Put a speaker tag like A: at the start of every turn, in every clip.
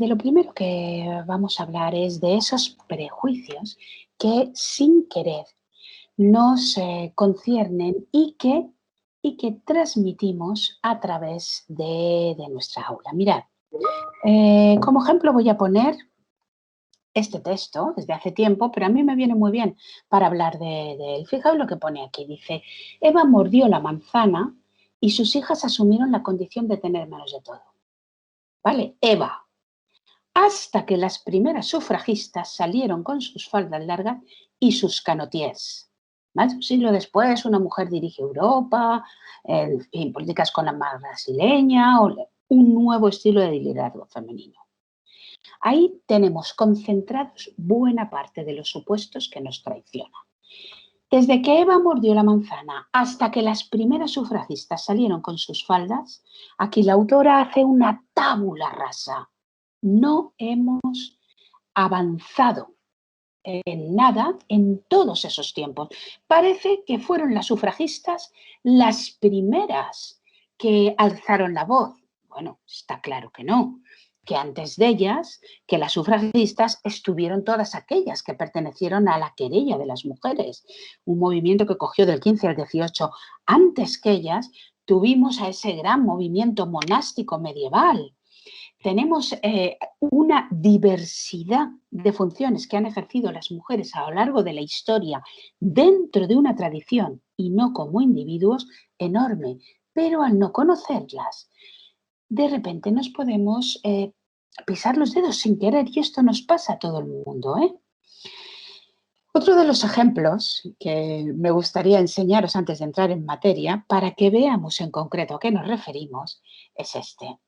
A: De lo primero que vamos a hablar es de esos prejuicios que sin querer nos conciernen y que transmitimos a través de nuestra aula. Mirad, como ejemplo voy a poner este texto desde hace tiempo, pero a mí me viene muy bien para hablar de él. Fijaos lo que pone aquí. Dice, Eva mordió la manzana y sus hijas asumieron la condición de tener menos de todo. ¿Vale? Eva. Hasta que las primeras sufragistas salieron con sus faldas largas y sus canotiers. Más de un siglo después, una mujer dirige Europa, en fin, políticas con la mar brasileña, o un nuevo estilo de liderazgo femenino. Ahí tenemos concentrados buena parte de los supuestos que nos traicionan. Desde que Eva mordió la manzana hasta que las primeras sufragistas salieron con sus faldas, aquí la autora hace una tabula rasa. No hemos avanzado en nada en todos esos tiempos. Parece que fueron las sufragistas las primeras que alzaron la voz. Bueno, está claro que no, que antes de ellas, que las sufragistas estuvieron todas aquellas que pertenecieron a la querella de las mujeres, un movimiento que cogió del 15 al 18. Antes que ellas, tuvimos a ese gran movimiento monástico medieval. Tenemos una diversidad de funciones que han ejercido las mujeres a lo largo de la historia dentro de una tradición y no como individuos enorme, pero al no conocerlas, de repente nos podemos pisar los dedos sin querer y esto nos pasa a todo el mundo. Otro de los ejemplos que me gustaría enseñaros antes de entrar en materia para que veamos en concreto a qué nos referimos es este.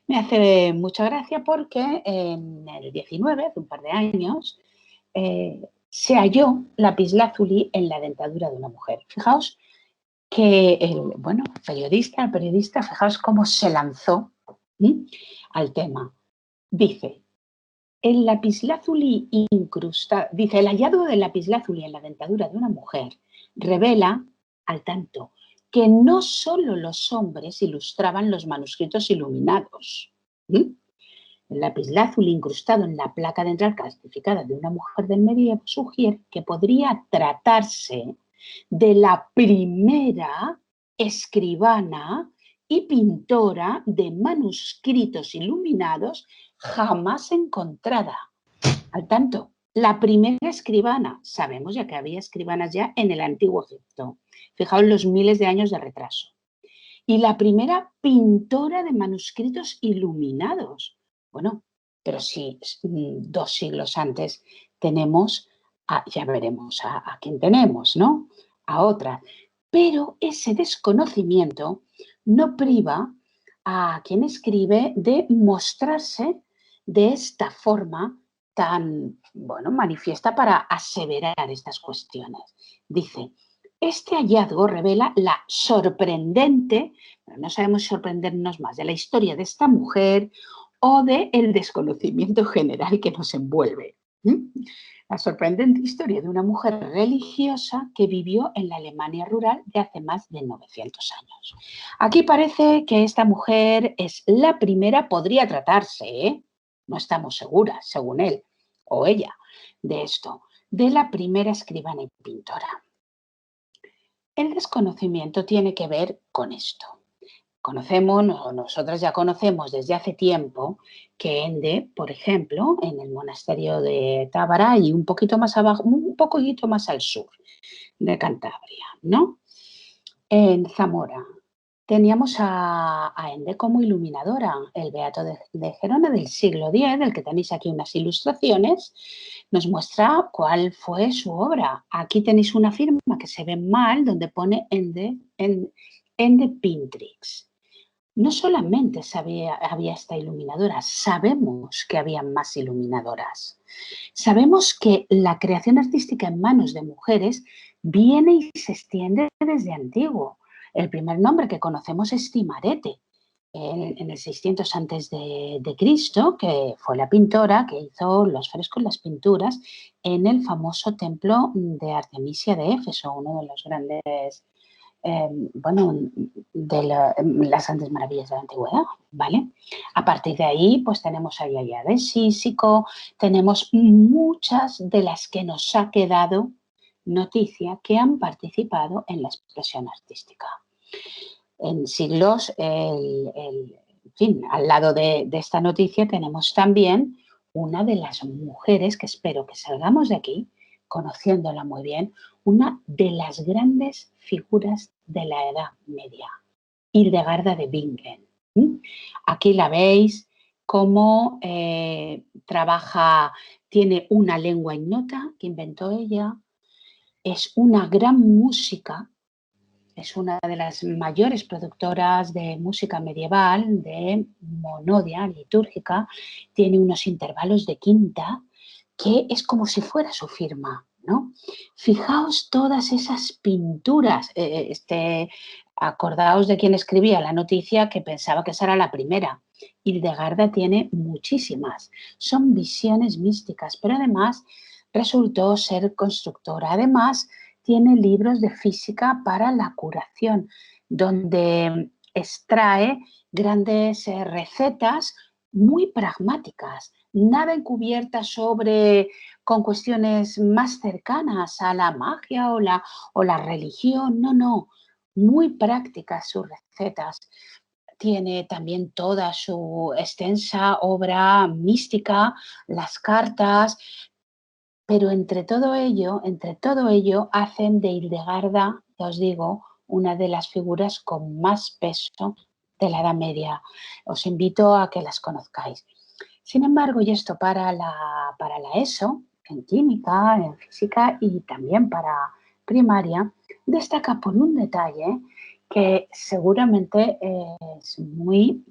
A: Me hace mucha gracia porque en el 19, hace un par de años, se halló lapislázuli en la dentadura de una mujer. Fijaos que el periodista, fijaos cómo se lanzó al tema. Dice, el hallazgo del lapislázuli en la dentadura de una mujer revela, al tanto, que no solo los hombres ilustraban los manuscritos iluminados. El lapislázuli incrustado en la placa dental calcificada de una mujer del medievo sugiere que podría tratarse de la primera escribana y pintora de manuscritos iluminados jamás encontrada. Al tanto, la primera escribana, sabemos ya que había escribanas ya en el Antiguo Egipto. Fijaos los miles de años de retraso. Y la primera pintora de manuscritos iluminados. Bueno, pero si 2 siglos antes tenemos, ya veremos a quién tenemos, ¿no? A otra. Pero ese desconocimiento no priva a quien escribe de mostrarse de esta forma tan, manifiesta para aseverar estas cuestiones. Dice, este hallazgo revela la sorprendente, pero no sabemos sorprendernos más, de la historia de esta mujer o del desconocimiento general que nos envuelve. La sorprendente historia de una mujer religiosa que vivió en la Alemania rural de hace más de 900 años. Aquí parece que esta mujer es la primera, podría tratarse, no estamos seguras, según él o ella, de esto, de la primera escribana y pintora. El desconocimiento tiene que ver con esto. Nosotras ya conocemos desde hace tiempo que Ende, por ejemplo, en el monasterio de Tábara y un poquito más abajo, un poquito más al sur de Cantabria, ¿no? En Zamora teníamos a Ende como iluminadora, el Beato de Gerona del siglo X, del que tenéis aquí unas ilustraciones, nos muestra cuál fue su obra. Aquí tenéis una firma que se ve mal, donde pone Ende Pintrix. No solamente había esta iluminadora, sabemos que había más iluminadoras. Sabemos que la creación artística en manos de mujeres viene y se extiende desde antiguo. El primer nombre que conocemos es Timarete, en el 600 antes de Cristo, que fue la pintora que hizo los frescos, las pinturas, en el famoso templo de Artemisia de Éfeso, uno de los grandes bueno, de las grandes maravillas de la antigüedad, ¿vale? A partir de ahí, pues tenemos a Yaya de Sísico, tenemos muchas de las que nos ha quedado noticia que han participado en la expresión artística. En siglos, en fin, al lado de esta noticia tenemos también una de las mujeres que espero que salgamos de aquí conociéndola muy bien, una de las grandes figuras de la Edad Media, Hildegarda de Bingen. Aquí la veis cómo trabaja, tiene una lengua ignota que inventó ella, es una gran música, es una de las mayores productoras de música medieval, de monodia litúrgica, tiene unos intervalos de quinta que es como si fuera su firma, ¿no? Fijaos todas esas pinturas. Acordaos de quien escribía la noticia que pensaba que esa era la primera. Hildegarda tiene muchísimas. Son visiones místicas, pero además resultó ser constructora. Además, tiene libros de física para la curación, donde extrae grandes recetas muy pragmáticas, nada encubiertas con cuestiones más cercanas a la magia o la religión, no, muy prácticas sus recetas. Tiene también toda su extensa obra mística, las cartas, pero entre todo ello hacen de Hildegarda, ya os digo, una de las figuras con más peso de la Edad Media. Os invito a que las conozcáis. Sin embargo, y esto para la ESO, en química, en física y también para primaria, destaca por un detalle que seguramente es muy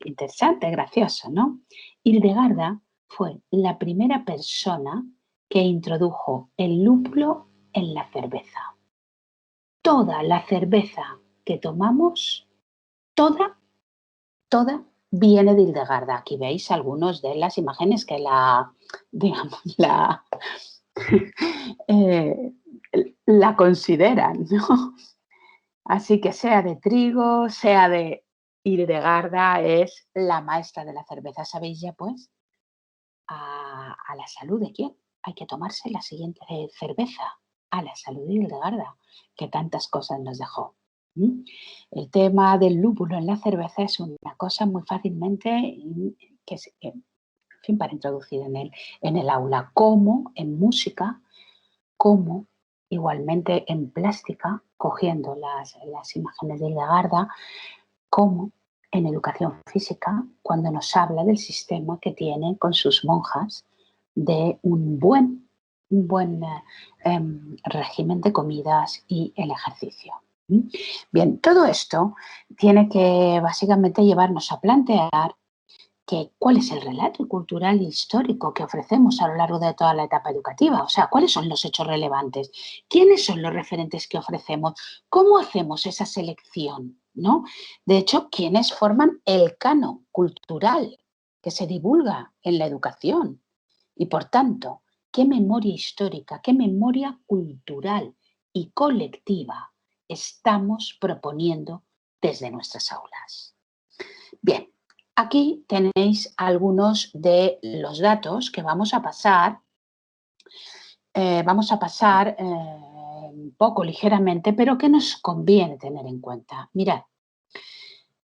A: interesante, gracioso, ¿no? Hildegarda fue la primera persona que introdujo el lúpulo en la cerveza. Toda la cerveza que tomamos, toda viene de Hildegarda. Aquí veis algunas de las imágenes que eh, la consideran, ¿no? Así que sea de trigo, sea de Hildegarda, es la maestra de la cerveza. ¿Sabéis ya, pues? A la salud de quién. Hay que tomarse la siguiente cerveza, a la salud de Hildegarda, que tantas cosas nos dejó. El tema del lúpulo en la cerveza es una cosa muy fácilmente en fin, para introducir en el aula, como en música, como igualmente en plástica, cogiendo las imágenes de Hildegarda, como en educación física, cuando nos habla del sistema que tiene con sus monjas de un buen régimen de comidas y el ejercicio. Bien, todo esto tiene que básicamente llevarnos a plantear cuál es el relato cultural e histórico que ofrecemos a lo largo de toda la etapa educativa. O sea, cuáles son los hechos relevantes, quiénes son los referentes que ofrecemos, cómo hacemos esa selección, ¿no? De hecho, quiénes forman el canon cultural que se divulga en la educación. Y por tanto, qué memoria histórica, qué memoria cultural y colectiva estamos proponiendo desde nuestras aulas. Bien, aquí tenéis algunos de los datos que vamos a pasar. Un poco ligeramente, pero que nos conviene tener en cuenta. Mirad,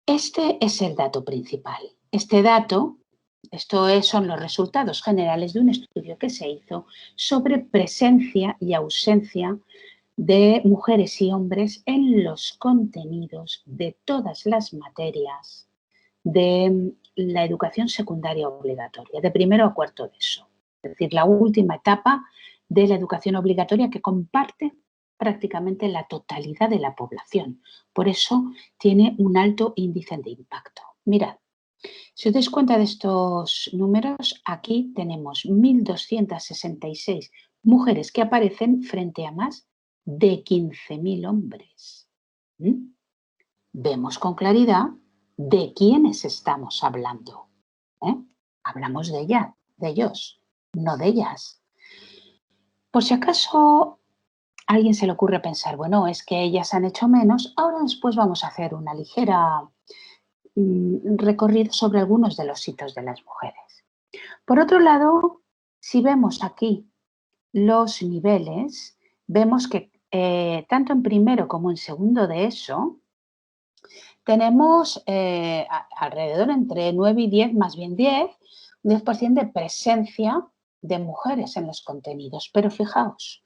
A: este es el dato principal. Son los resultados generales de un estudio que se hizo sobre presencia y ausencia de mujeres y hombres en los contenidos de todas las materias de la educación secundaria obligatoria, de primero a cuarto de ESO. Es decir, la última etapa de la educación obligatoria que comparte prácticamente la totalidad de la población. Por eso tiene un alto índice de impacto. Mirad, si os dais cuenta de estos números, aquí tenemos 1.266 mujeres que aparecen frente a más de 15.000 hombres. Vemos con claridad de quiénes estamos hablando. Hablamos de ellos, no de ellas. Por si acaso alguien se le ocurre pensar, bueno, es que ellas han hecho menos, ahora después vamos a hacer una ligera recorrido sobre algunos de los hitos de las mujeres. Por otro lado, si vemos aquí los niveles, vemos que tanto en primero como en segundo de ESO tenemos alrededor entre 9 y 10, más bien 10% de presencia de mujeres en los contenidos. Pero fijaos,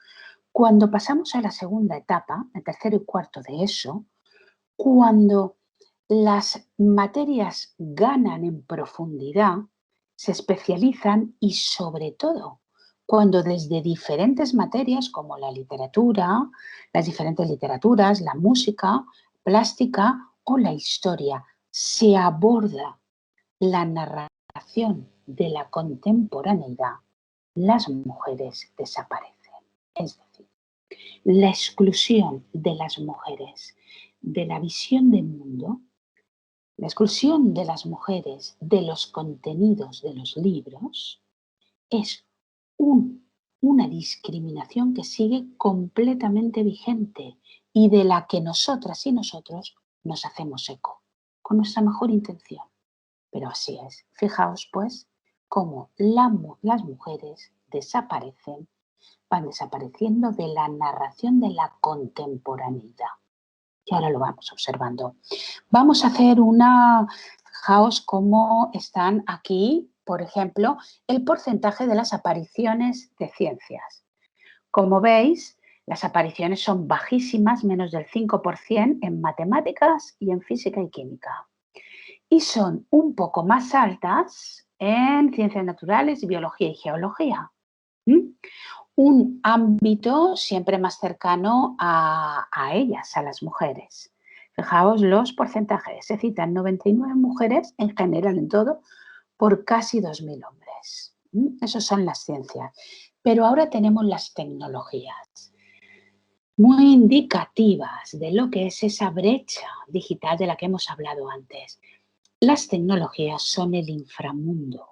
A: cuando pasamos a la segunda etapa, el tercero y cuarto de ESO, cuando las materias ganan en profundidad, se especializan y sobre todo cuando desde diferentes materias como la literatura, las diferentes literaturas, la música, plástica o la historia, se aborda la narración de la contemporaneidad, las mujeres desaparecen. Es decir, la exclusión de las mujeres de la visión del mundo, la exclusión de las mujeres de los contenidos de los libros, es una discriminación que sigue completamente vigente y de la que nosotras y nosotros nos hacemos eco, con nuestra mejor intención. Pero así es. Fijaos, pues, cómo las mujeres desaparecen, van desapareciendo de la narración de la contemporaneidad. Y ahora lo vamos observando. Vamos a hacer fijaos cómo están aquí, por ejemplo, el porcentaje de las apariciones de ciencias. Como veis, las apariciones son bajísimas, menos del 5% en matemáticas y en física y química. Y son un poco más altas en ciencias naturales, biología y geología. Un ámbito siempre más cercano a ellas, a las mujeres. Fijaos los porcentajes. Se citan 99 mujeres en general en todo por casi 2.000 hombres. Esas son las ciencias. Pero ahora tenemos las tecnologías, muy indicativas de lo que es esa brecha digital de la que hemos hablado antes. Las tecnologías son el inframundo.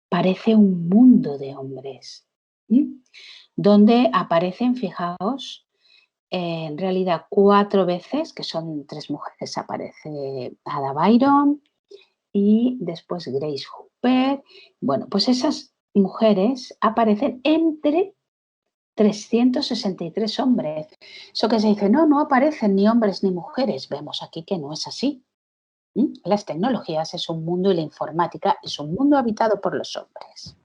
A: Parece un mundo de hombres, donde aparecen, fijaos, en realidad 4 veces, que son 3 mujeres, aparece Ada Byron y después Grace Hopper. Bueno, pues esas mujeres aparecen entre 363 hombres. Eso que se dice, no aparecen ni hombres ni mujeres. Vemos aquí que no es así. Las tecnologías es un mundo y la informática es un mundo habitado por los hombres.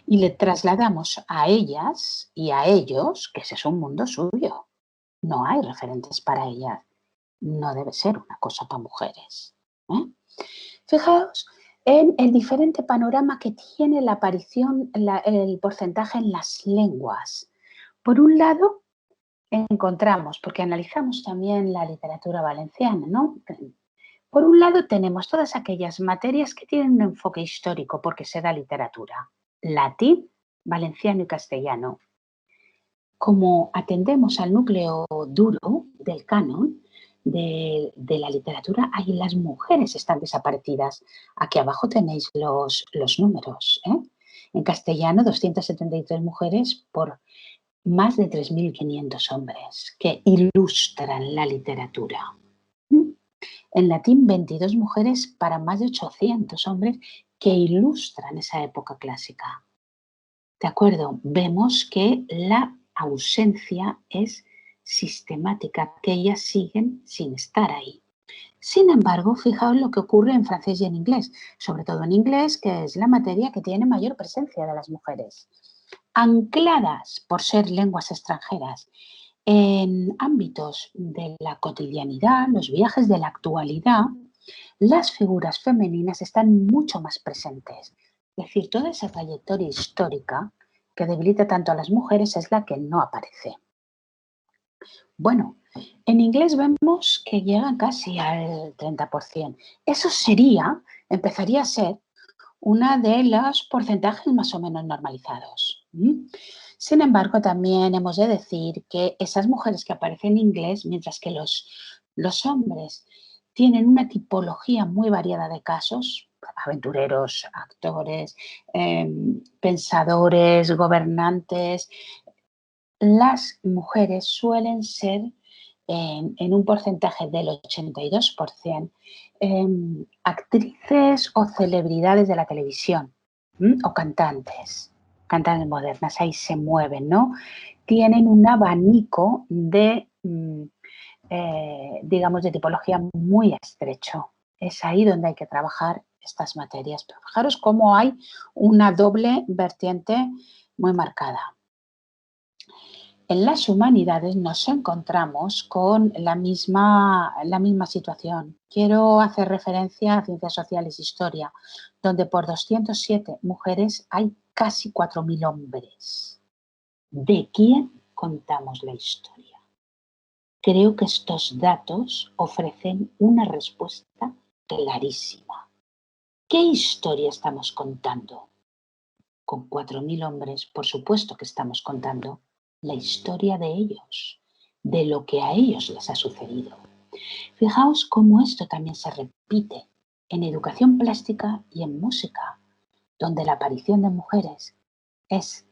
A: Y le trasladamos a ellas y a ellos que ese es un mundo suyo. No hay referentes para ellas. No debe ser una cosa para mujeres. Fijaos en el diferente panorama que tiene la aparición, el porcentaje en las lenguas. Por un lado, encontramos, porque analizamos también la literatura valenciana, ¿no? Por un lado tenemos todas aquellas materias que tienen un enfoque histórico porque se da literatura, latín, valenciano y castellano. Como atendemos al núcleo duro del canon de la literatura, ahí las mujeres están desaparecidas. Aquí abajo tenéis los números. En castellano, 273 mujeres por más de 3.500 hombres que ilustran la literatura. En latín, 22 mujeres para más de 800 hombres que ilustran esa época clásica. ¿De acuerdo? Vemos que la ausencia es sistemática, que ellas siguen sin estar ahí. Sin embargo, fijaos lo que ocurre en francés y en inglés, sobre todo en inglés, que es la materia que tiene mayor presencia de las mujeres. Ancladas por ser lenguas extranjeras en ámbitos de la cotidianidad, los viajes de la actualidad, las figuras femeninas están mucho más presentes. Es decir, toda esa trayectoria histórica que debilita tanto a las mujeres es la que no aparece. Bueno, en inglés vemos que llegan casi al 30%. Eso empezaría a ser una de los porcentajes más o menos normalizados. Sin embargo, también hemos de decir que esas mujeres que aparecen en inglés, mientras que los hombres tienen una tipología muy variada de casos, aventureros, actores, pensadores, gobernantes, las mujeres suelen ser en un porcentaje del 82%, actrices o celebridades de la televisión, o cantantes modernas, ahí se mueven, ¿no? Tienen un abanico de, digamos, de tipología muy estrecho. Es ahí donde hay que trabajar estas materias. Pero fijaros cómo hay una doble vertiente muy marcada. En las humanidades nos encontramos con la misma situación. Quiero hacer referencia a Ciencias Sociales e Historia, donde por 207 mujeres hay casi 4.000 hombres. ¿De quién contamos la historia? Creo que estos datos ofrecen una respuesta clarísima. ¿Qué historia estamos contando? Con 4.000 hombres, por supuesto que estamos contando la historia de ellos, de lo que a ellos les ha sucedido. Fijaos cómo esto también se repite en educación plástica y en música, donde la aparición de mujeres es,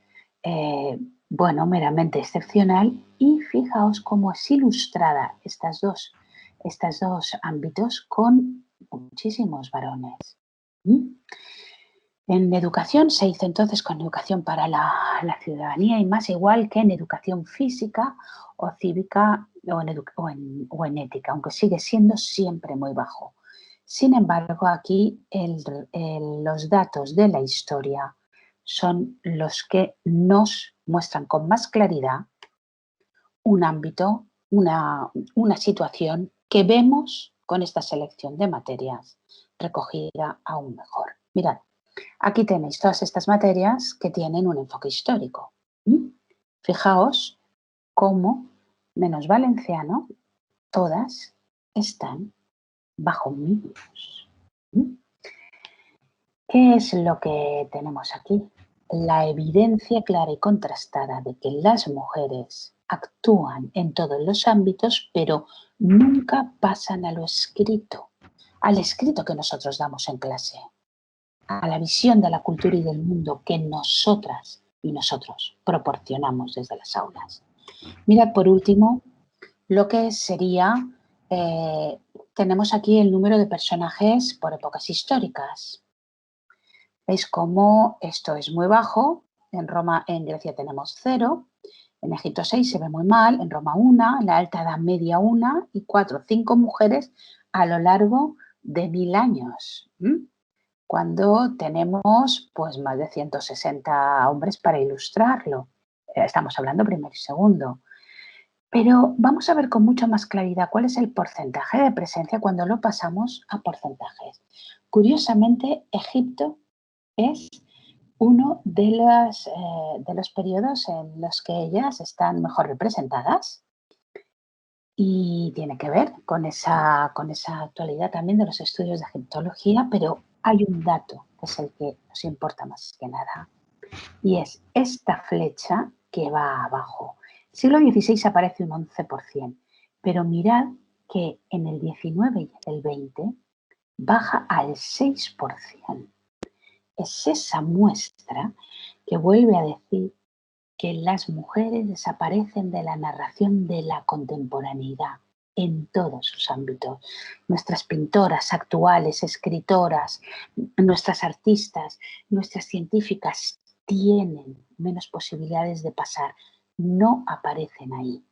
A: meramente excepcional, y fijaos cómo es ilustrada estos dos ámbitos con muchísimos varones. En educación se hizo entonces con educación para la ciudadanía y más, igual que en educación física o cívica o en ética, aunque sigue siendo siempre muy bajo. Sin embargo, aquí los datos de la historia son los que nos muestran con más claridad un ámbito, una situación que vemos con esta selección de materias recogida aún mejor. Mirad. Aquí tenéis todas estas materias que tienen un enfoque histórico. Fijaos cómo, menos valenciano, todas están bajo mínimos. ¿Qué es lo que tenemos aquí? La evidencia clara y contrastada de que las mujeres actúan en todos los ámbitos, pero nunca pasan a lo escrito, al escrito que nosotros damos en clase, a la visión de la cultura y del mundo que nosotras y nosotros proporcionamos desde las aulas. Mirad, por último, lo que sería, tenemos aquí el número de personajes por épocas históricas. ¿Veis cómo esto es muy bajo? En Grecia tenemos 0, en Egipto 6, se ve muy mal, en Roma 1, en la Alta Edad Media 1 y 4, 5 mujeres a lo largo de 1000 años. Cuando tenemos pues más de 160 hombres para ilustrarlo. Estamos hablando primero y segundo. Pero vamos a ver con mucha más claridad cuál es el porcentaje de presencia cuando lo pasamos a porcentajes. Curiosamente, Egipto es uno de los periodos en los que ellas están mejor representadas y tiene que ver con esa actualidad también de los estudios de egiptología, pero hay un dato que es el que nos importa más que nada, y es esta flecha que va abajo. Siglo XVI aparece un 11%, pero mirad que en el 19 y el 20 baja al 6%. Es esa muestra que vuelve a decir que las mujeres desaparecen de la narración de la contemporaneidad en todos sus ámbitos. Nuestras pintoras actuales, escritoras, nuestras artistas, nuestras científicas tienen menos posibilidades de pasar, no aparecen ahí.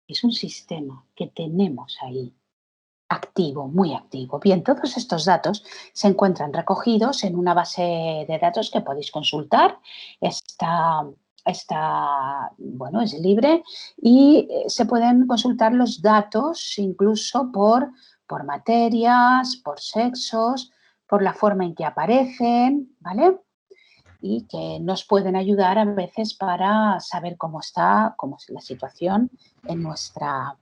A: Es un sistema que tenemos ahí, activo, muy activo. Bien, todos estos datos se encuentran recogidos en una base de datos que podéis consultar. Bueno, es libre y se pueden consultar los datos incluso por materias, por sexos, por la forma en que aparecen, ¿vale? Y que nos pueden ayudar a veces para saber cómo es la situación en nuestra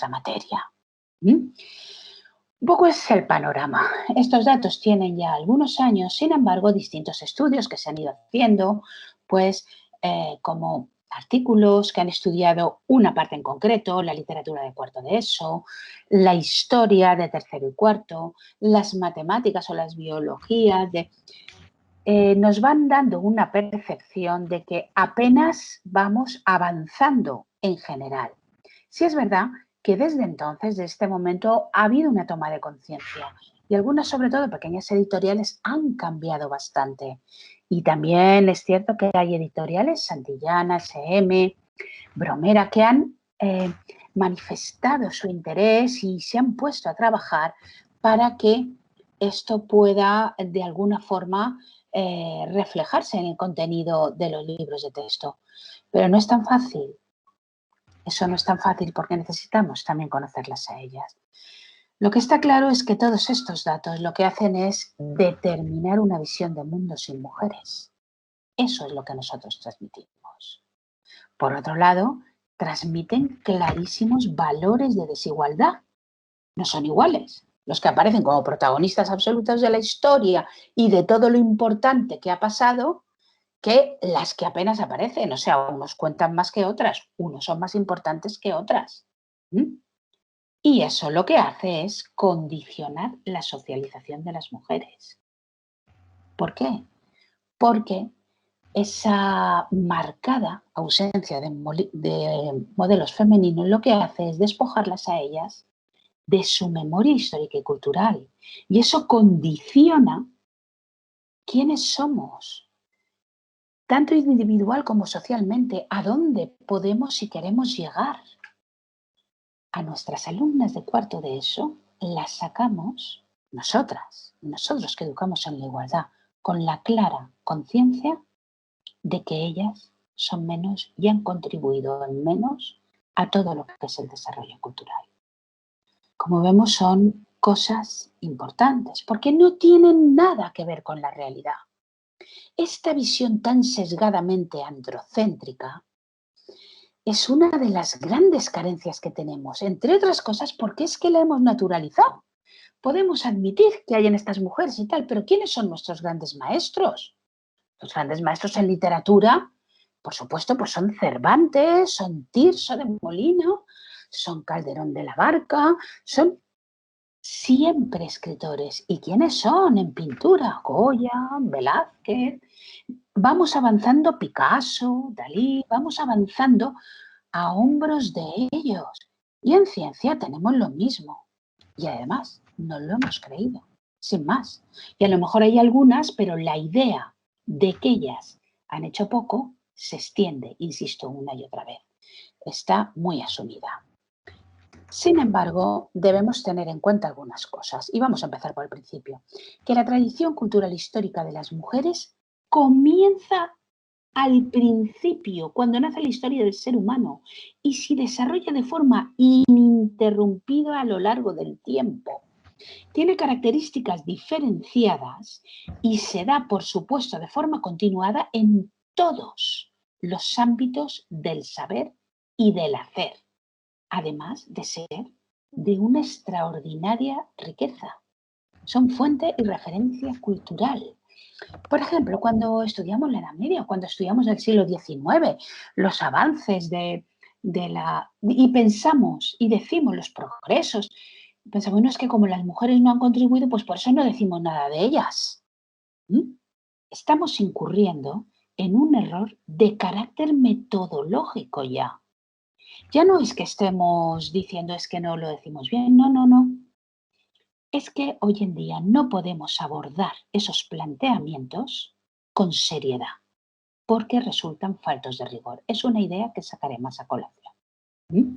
A: materia. Un poco es el panorama. Estos datos tienen ya algunos años, sin embargo, distintos estudios que se han ido haciendo, pues como artículos que han estudiado una parte en concreto, la literatura de cuarto de ESO, la historia de tercero y cuarto, las matemáticas o las biologías, nos van dando una percepción de que apenas vamos avanzando en general. Sí es verdad que desde entonces, desde este momento, ha habido una toma de conciencia y algunas, sobre todo pequeñas editoriales, han cambiado bastante. Y también es cierto que hay editoriales, Santillana, SM, Bromera, que han manifestado su interés y se han puesto a trabajar para que esto pueda de alguna forma reflejarse en el contenido de los libros de texto. Pero no es tan fácil. Eso no es tan fácil porque necesitamos también conocerlas a ellas. Lo que está claro es que todos estos datos lo que hacen es determinar una visión de mundo sin mujeres. Eso es lo que nosotros transmitimos. Por otro lado, transmiten clarísimos valores de desigualdad. No son iguales. Los que aparecen como protagonistas absolutos de la historia y de todo lo importante que ha pasado, que las que apenas aparecen. O sea, unos cuentan más que otras, unos son más importantes que otras. ¿Mm? Y eso lo que hace es condicionar la socialización de las mujeres. ¿Por qué? Porque esa marcada ausencia de modelos femeninos lo que hace es despojarlas a ellas de su memoria histórica y cultural. Y eso condiciona quiénes somos, tanto individual como socialmente, a dónde podemos y queremos llegar. A nuestras alumnas de cuarto de ESO las sacamos nosotros que educamos en la igualdad, con la clara conciencia de que ellas son menos y han contribuido en menos a todo lo que es el desarrollo cultural. Como vemos, son cosas importantes porque no tienen nada que ver con la realidad. Esta visión tan sesgadamente androcéntrica es una de las grandes carencias que tenemos, entre otras cosas porque es que la hemos naturalizado. Podemos admitir que hay en estas mujeres y tal, pero ¿quiénes son nuestros grandes maestros? Los grandes maestros en literatura, por supuesto, pues son Cervantes, son Tirso de Molino, son Calderón de la Barca, son siempre escritores. ¿Y quiénes son en pintura? Goya, Velázquez. Vamos avanzando Picasso, Dalí, vamos avanzando a hombros de ellos. Y en ciencia tenemos lo mismo. Y además, no lo hemos creído, sin más. Y a lo mejor hay algunas, pero la idea de que ellas han hecho poco se extiende, insisto, una y otra vez. Está muy asumida. Sin embargo, debemos tener en cuenta algunas cosas. Y vamos a empezar por el principio. Que la tradición cultural histórica de las mujeres comienza al principio, cuando nace la historia del ser humano, y se desarrolla de forma ininterrumpida a lo largo del tiempo. Tiene características diferenciadas y se da, por supuesto, de forma continuada en todos los ámbitos del saber y del hacer, además de ser de una extraordinaria riqueza. Son fuente y referencia cultural. Por ejemplo, cuando estudiamos la Edad Media, cuando estudiamos el siglo XIX, los avances y pensamos y decimos los progresos, pensamos, bueno, es que como las mujeres no han contribuido, pues por eso no decimos nada de ellas. ¿Mm? Estamos incurriendo en un error de carácter metodológico ya. Ya no es que estemos diciendo es que no lo decimos bien, no, no, no. Es que hoy en día no podemos abordar esos planteamientos con seriedad, porque resultan faltos de rigor. Es una idea que sacaré más a colación. ¿Mm?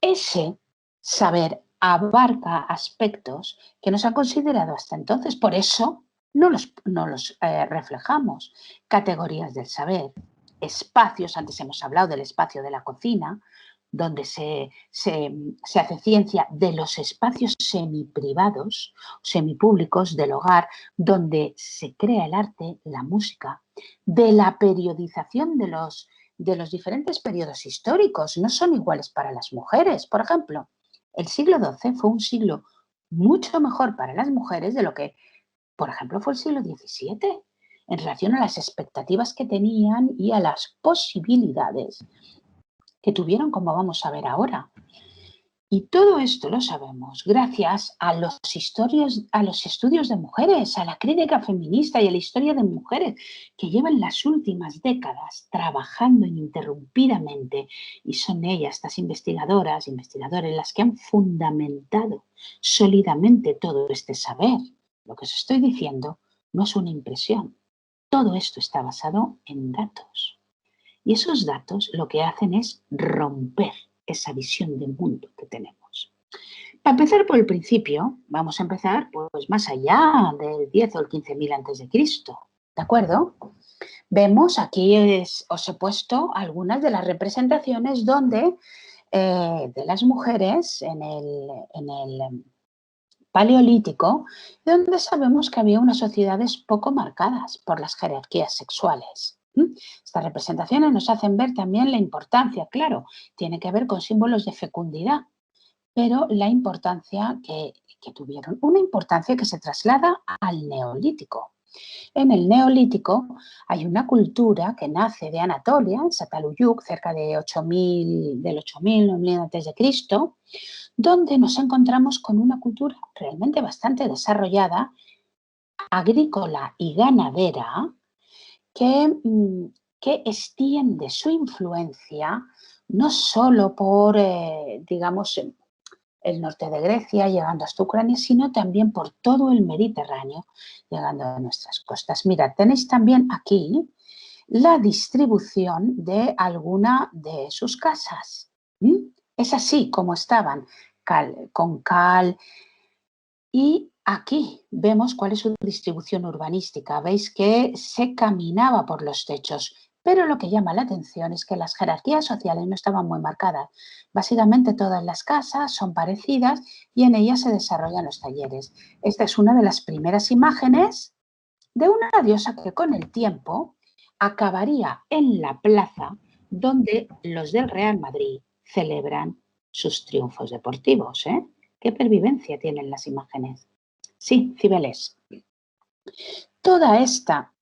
A: Ese saber abarca aspectos que no se han considerado hasta entonces, por eso no los reflejamos. Categorías del saber, espacios, antes hemos hablado del espacio de la cocina, donde se hace ciencia de los espacios semiprivados, semipúblicos del hogar, donde se crea el arte, la música, de la periodización de los diferentes periodos históricos. No son iguales para las mujeres. Por ejemplo, el siglo XII fue un siglo mucho mejor para las mujeres de lo que, por ejemplo, fue el siglo XVII, en relación a las expectativas que tenían y a las posibilidades que tuvieron, como vamos a ver ahora. Y todo esto lo sabemos gracias a los estudios de mujeres, a la crítica feminista y a la historia de mujeres que llevan las últimas décadas trabajando ininterrumpidamente, y son ellas, estas investigadores, las que han fundamentado sólidamente todo este saber. Lo que os estoy diciendo no es una impresión. Todo esto está basado en datos. Y esos datos lo que hacen es romper esa visión de mundo que tenemos. Para empezar por el principio, vamos a empezar pues más allá del 10 o el 15.000 antes de Cristo, ¿de acuerdo? Vemos aquí, os he puesto algunas de las representaciones donde de las mujeres en el Paleolítico, donde sabemos que había unas sociedades poco marcadas por las jerarquías sexuales. Estas representaciones nos hacen ver también la importancia, claro, tiene que ver con símbolos de fecundidad, pero la importancia que tuvieron, una importancia que se traslada al Neolítico. En el Neolítico hay una cultura que nace de Anatolia, en Çatalhöyük, cerca de 8.000 a.C., donde nos encontramos con una cultura realmente bastante desarrollada, agrícola y ganadera, que extiende su influencia no solo por, digamos, el norte de Grecia, llegando hasta Ucrania, sino también por todo el Mediterráneo, llegando a nuestras costas. Mirad, tenéis también aquí la distribución de alguna de sus casas. Es así como estaban, con cal. Y aquí vemos cuál es su distribución urbanística. Veis que se caminaba por los techos, pero lo que llama la atención es que las jerarquías sociales no estaban muy marcadas. Básicamente todas las casas son parecidas y en ellas se desarrollan los talleres. Esta es una de las primeras imágenes de una diosa que con el tiempo acabaría en la plaza donde los del Real Madrid celebran sus triunfos deportivos. ¿Qué pervivencia tienen las imágenes? Sí, Cibeles. Toda esta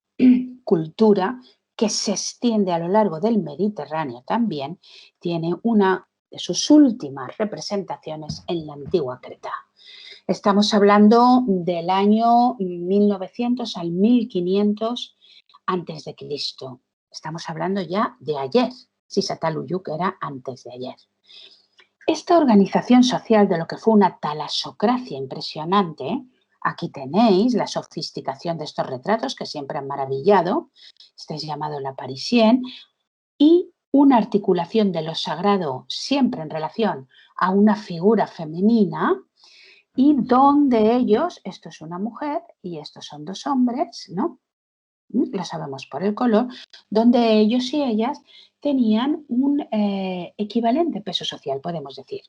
A: cultura que se extiende a lo largo del Mediterráneo también tiene una de sus últimas representaciones en la antigua Creta. Estamos hablando del año 1900 al 1500 antes de Cristo. Estamos hablando ya de ayer. Si Çatalhöyük era antes de ayer. Esta organización social de lo que fue una talasocracia impresionante, aquí tenéis la sofisticación de estos retratos que siempre han maravillado, este es llamado la Parisienne, y una articulación de lo sagrado siempre en relación a una figura femenina, y donde ellos, esto es una mujer y estos son dos hombres, ¿no? Lo sabemos por el color, donde ellos y ellas tenían un equivalente peso social, podemos decir.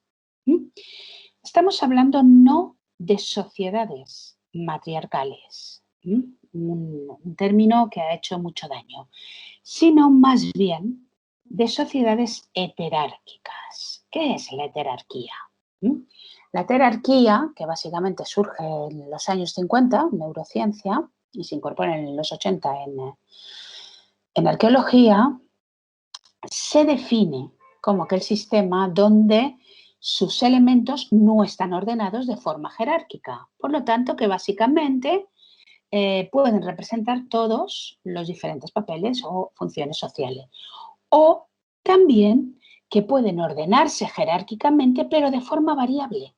A: Estamos hablando no de sociedades matriarcales, un término que ha hecho mucho daño, sino más bien de sociedades heterárquicas. ¿Qué es la heterarquía? La heterarquía, que básicamente surge en los años 50 en neurociencia y se incorpora en los 80 en arqueología, se define como aquel sistema donde sus elementos no están ordenados de forma jerárquica. Por lo tanto, que básicamente pueden representar todos los diferentes papeles o funciones sociales. O también que pueden ordenarse jerárquicamente, pero de forma variable.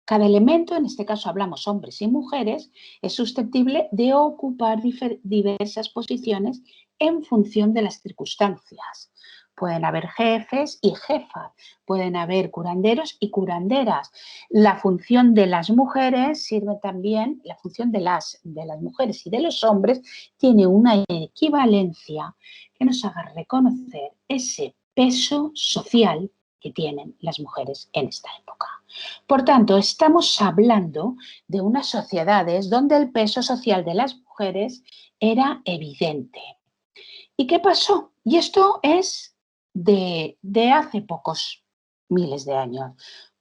A: Cada elemento, en este caso hablamos hombres y mujeres, es susceptible de ocupar diversas posiciones en función de las circunstancias. Pueden haber jefes y jefas, pueden haber curanderos y curanderas. La función de las mujeres sirve también, la función de las mujeres y de los hombres tiene una equivalencia que nos haga reconocer ese peso social que tienen las mujeres en esta época. Por tanto, estamos hablando de unas sociedades donde el peso social de las mujeres era evidente. ¿Y qué pasó? Y esto es de hace pocos miles de años.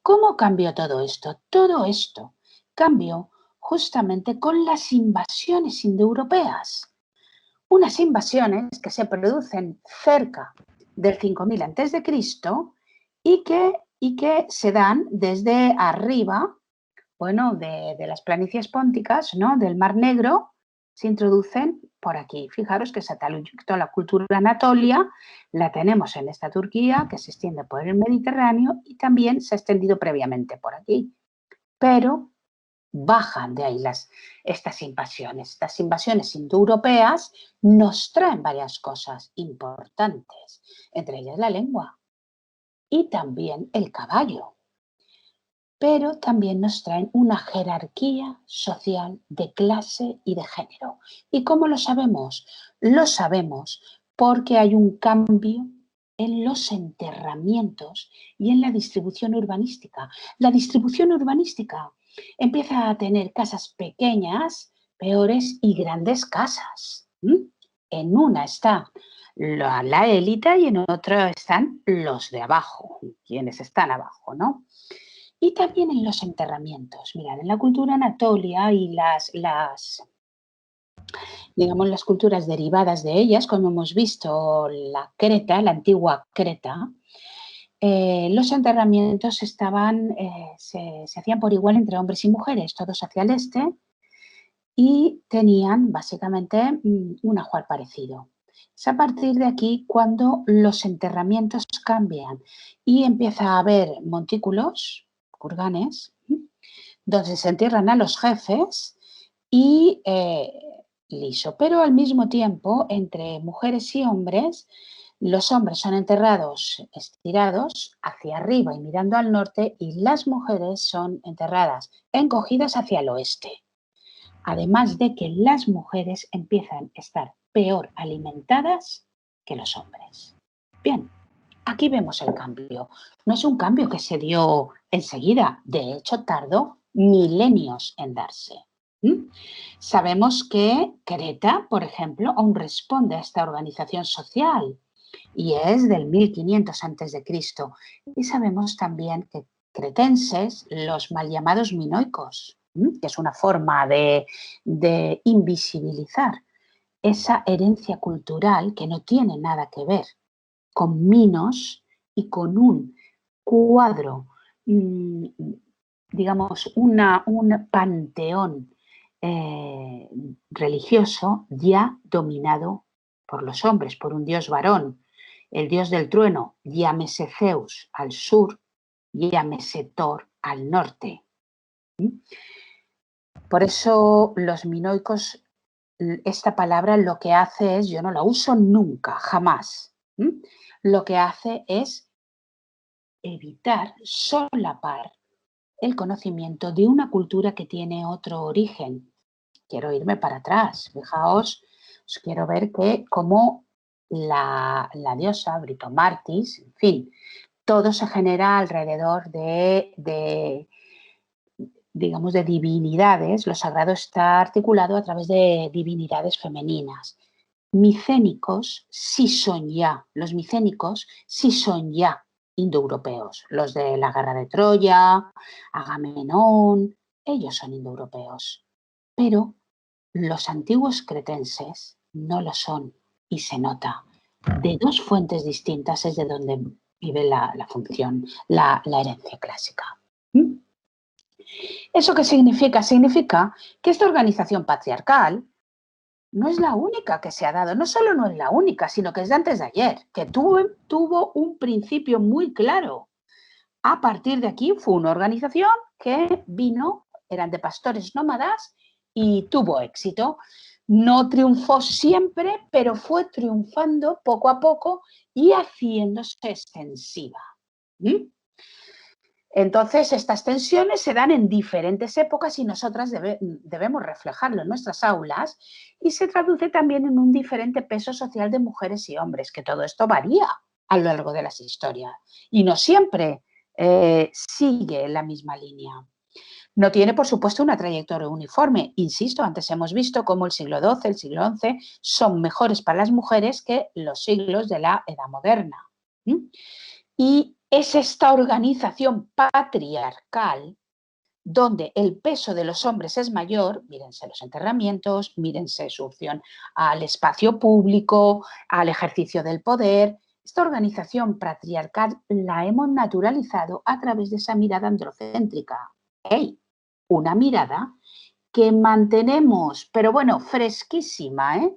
A: ¿Cómo cambió todo esto? Todo esto cambió justamente con las invasiones indoeuropeas. Unas invasiones que se producen cerca del 5000 a.C. y que y que se dan desde arriba, bueno, de las planicies pónticas, ¿no? Del Mar Negro, se introducen por aquí. Fijaros que toda la cultura anatolia la tenemos en esta Turquía, que se extiende por el Mediterráneo y también se ha extendido previamente por aquí. Pero bajan de ahí estas invasiones. Estas invasiones indoeuropeas nos traen varias cosas importantes, entre ellas la lengua y también el caballo. Pero también nos traen una jerarquía social de clase y de género. ¿Y cómo lo sabemos? Lo sabemos porque hay un cambio en los enterramientos y en la distribución urbanística. La distribución urbanística empieza a tener casas pequeñas, peores y grandes casas. En una está la élite y en otra están los de abajo, quienes están abajo, ¿no? Y también en los enterramientos. Mirad, en la cultura anatolia y digamos, las culturas derivadas de ellas, como hemos visto la Creta, la antigua Creta, los enterramientos se hacían por igual entre hombres y mujeres, todos hacia el este, y tenían básicamente un ajuar parecido. Es a partir de aquí cuando los enterramientos cambian y empieza a haber montículos, kurganes, donde se entierran a los jefes y liso. Pero al mismo tiempo, entre mujeres y hombres, los hombres son enterrados estirados hacia arriba y mirando al norte y las mujeres son enterradas encogidas hacia el oeste. Además de que las mujeres empiezan a estar peor alimentadas que los hombres. Bien, aquí vemos el cambio. No es un cambio que se dio enseguida, de hecho tardó milenios en darse. Sabemos que Creta, por ejemplo, aún responde a esta organización social y es del 1500 a.C. Y sabemos también que cretenses, los mal llamados minoicos, que es una forma de invisibilizar esa herencia cultural que no tiene nada que ver con Minos y con un cuadro, digamos, un panteón religioso ya dominado por los hombres, por un dios varón. El dios del trueno, llámese Zeus al sur, llámese Thor al norte. Por eso los minoicos, esta palabra lo que hace es, yo no la uso nunca, jamás. Lo que hace es evitar solapar el conocimiento de una cultura que tiene otro origen. Quiero irme para atrás. Fijaos, os quiero ver que como la diosa Britomartis, en fin, todo se genera alrededor digamos, de divinidades. Lo sagrado está articulado a través de divinidades femeninas. Micénicos sí son ya, los micénicos sí son ya indoeuropeos. Los de la guerra de Troya, Agamenón, ellos son indoeuropeos. Pero los antiguos cretenses no lo son y se nota. De dos fuentes distintas es de donde vive la función, la herencia clásica. ¿Eso qué significa? Significa que esta organización patriarcal no es la única que se ha dado. No solo no es la única, sino que es de antes de ayer, que tuvo un principio muy claro. A partir de aquí fue una organización que vino, eran de pastores nómadas y tuvo éxito. No triunfó siempre, pero fue triunfando poco a poco y haciéndose extensiva. Entonces, estas tensiones se dan en diferentes épocas y nosotras debemos reflejarlo en nuestras aulas y se traduce también en un diferente peso social de mujeres y hombres, que todo esto varía a lo largo de las historias y no siempre sigue la misma línea. No tiene, por supuesto, una trayectoria uniforme. Insisto, antes hemos visto cómo el siglo XII, el siglo XI son mejores para las mujeres que los siglos de la Edad Moderna. Y es esta organización patriarcal donde el peso de los hombres es mayor, mírense los enterramientos, mírense su opción al espacio público, al ejercicio del poder, Esta organización patriarcal la hemos naturalizado a través de esa mirada androcéntrica. ¡Ey! Una mirada que mantenemos, pero bueno, fresquísima, ¿eh?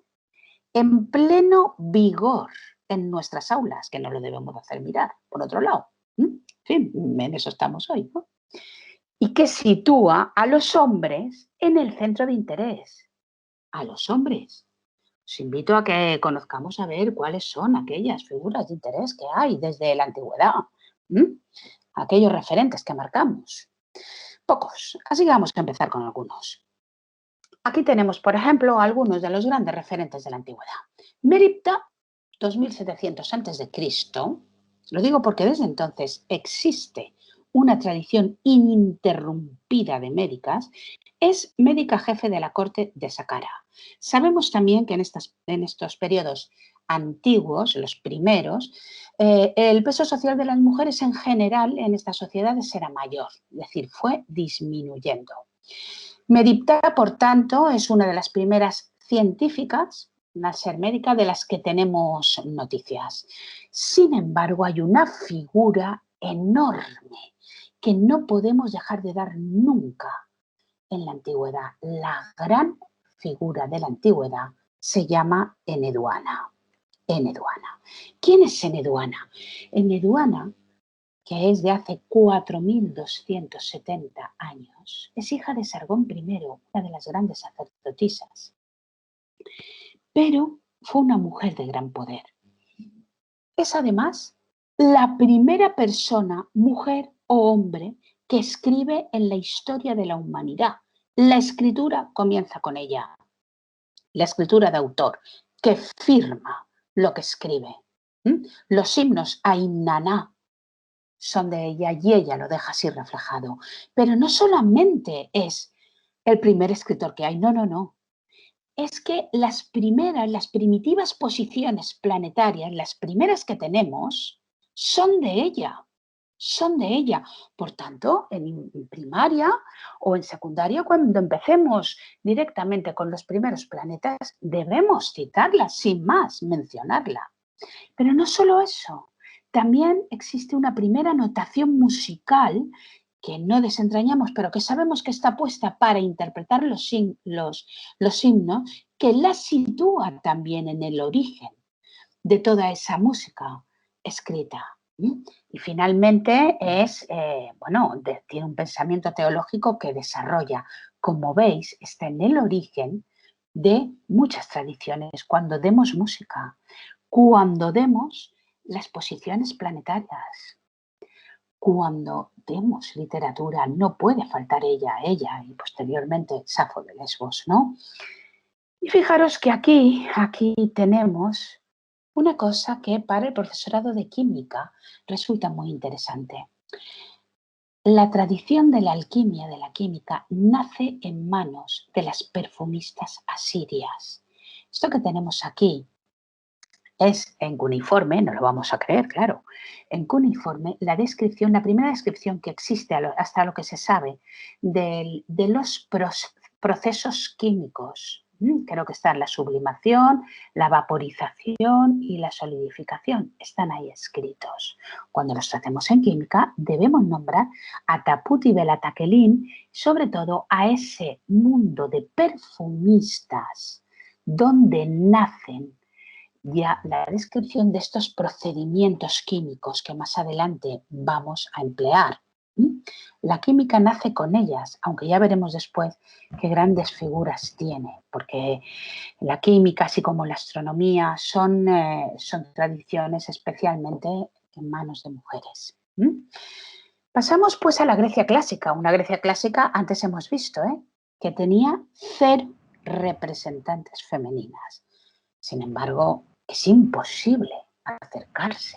A: En pleno vigor en nuestras aulas, que no lo debemos hacer mirar, por otro lado. En fin, en eso estamos hoy, ¿no? Y que sitúa a los hombres en el centro de interés. A los hombres. Os invito a que conozcamos a ver cuáles son aquellas figuras de interés que hay desde la antigüedad. Aquellos referentes que marcamos. Pocos, así que vamos a empezar con algunos. Aquí tenemos, por ejemplo, algunos de los grandes referentes de la antigüedad. Meripta, 2700 a.C. Lo digo porque desde entonces existe una tradición ininterrumpida de médicas. Es médica jefe de la corte de Saqqara. Sabemos también que en estos periodos antiguos, los primeros, el peso social de las mujeres en general en estas sociedades era mayor, es decir, fue disminuyendo. Meripta, por tanto, es una de las primeras científicas, una ser médica, de las que tenemos noticias. Sin embargo, hay una figura enorme que no podemos dejar de dar nunca en la antigüedad. La gran figura de la antigüedad se llama Eneduana. Eneduana. ¿Quién es Eneduana? Eneduana, que es de hace 4.270 años, es hija de Sargón I, una de las grandes sacerdotisas, pero fue una mujer de gran poder. Es además la primera persona, mujer o hombre, que escribe en la historia de la humanidad. La escritura comienza con ella, la escritura de autor, que firma lo que escribe. Los himnos a Inanna son de ella y ella lo deja así reflejado. Pero no solamente es el primer escritor que hay, no. Es que las primitivas posiciones planetarias, las primeras que tenemos, son de ella. Son de ella. Por tanto, en primaria o en secundaria, cuando empecemos directamente con los primeros planetas, debemos citarla, sin más, mencionarla. Pero no solo eso. También existe una primera notación musical que no desentrañamos, pero que sabemos que está puesta para interpretar los himnos, que la sitúa también en el origen de toda esa música escrita. Y finalmente tiene un pensamiento teológico que desarrolla, como veis, está en el origen de muchas tradiciones. Cuando demos música, cuando demos las posiciones planetarias, cuando demos literatura, no puede faltar ella y posteriormente Safo de Lesbos, ¿no? Y fijaros que aquí tenemos una cosa que para el profesorado de química resulta muy interesante. La tradición de la alquimia, de la química, nace en manos de las perfumistas asirias. Esto que tenemos aquí es en cuneiforme, no lo vamos a creer, claro, en cuneiforme la primera descripción que existe hasta lo que se sabe de los procesos químicos. Creo que están la sublimación, la vaporización y la solidificación. Están ahí escritos. Cuando los tratemos en química debemos nombrar a Taput y Belataquelin, sobre todo a ese mundo de perfumistas donde nacen ya la descripción de estos procedimientos químicos que más adelante vamos a emplear. La química nace con ellas, aunque ya veremos después qué grandes figuras tiene, porque la química, así como la astronomía, son tradiciones especialmente en manos de mujeres. Pasamos pues a la Grecia clásica, una Grecia clásica, antes hemos visto, que tenía 0 representantes femeninas. Sin embargo, es imposible acercarse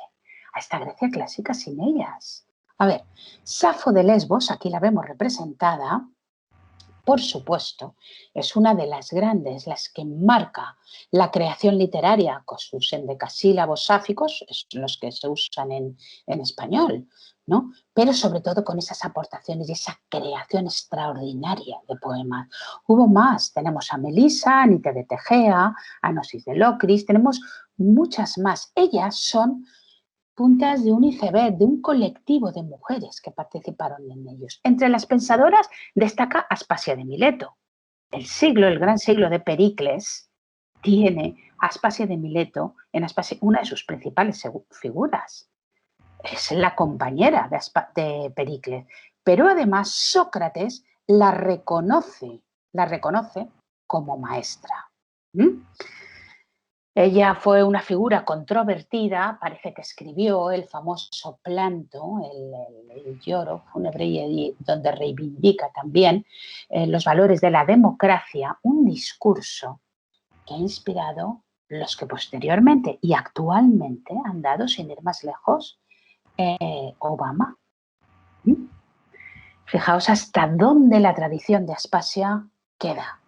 A: a esta Grecia clásica sin ellas. A ver, Safo de Lesbos, aquí la vemos representada, por supuesto, es una de las grandes, las que marca la creación literaria con sus endecasílabos sáficos, los que se usan en español, ¿no? Pero sobre todo con esas aportaciones y esa creación extraordinaria de poemas. Hubo más, tenemos a Melisa, Anite de Tegea, Anosis de Locris, tenemos muchas más. Ellas son puntas de un iceberg, de un colectivo de mujeres que participaron en ellos. Entre las pensadoras destaca Aspasia de Mileto. El gran siglo de Pericles, tiene a Aspasia de Mileto en Aspasia, una de sus principales figuras. Es la compañera de Pericles, pero además Sócrates la reconoce como maestra. Ella fue una figura controvertida, parece que escribió el famoso Planto, el lloro fúnebre, donde reivindica también los valores de la democracia, un discurso que ha inspirado los que posteriormente y actualmente han dado, sin ir más lejos, Obama. Fijaos hasta dónde la tradición de Aspasia queda.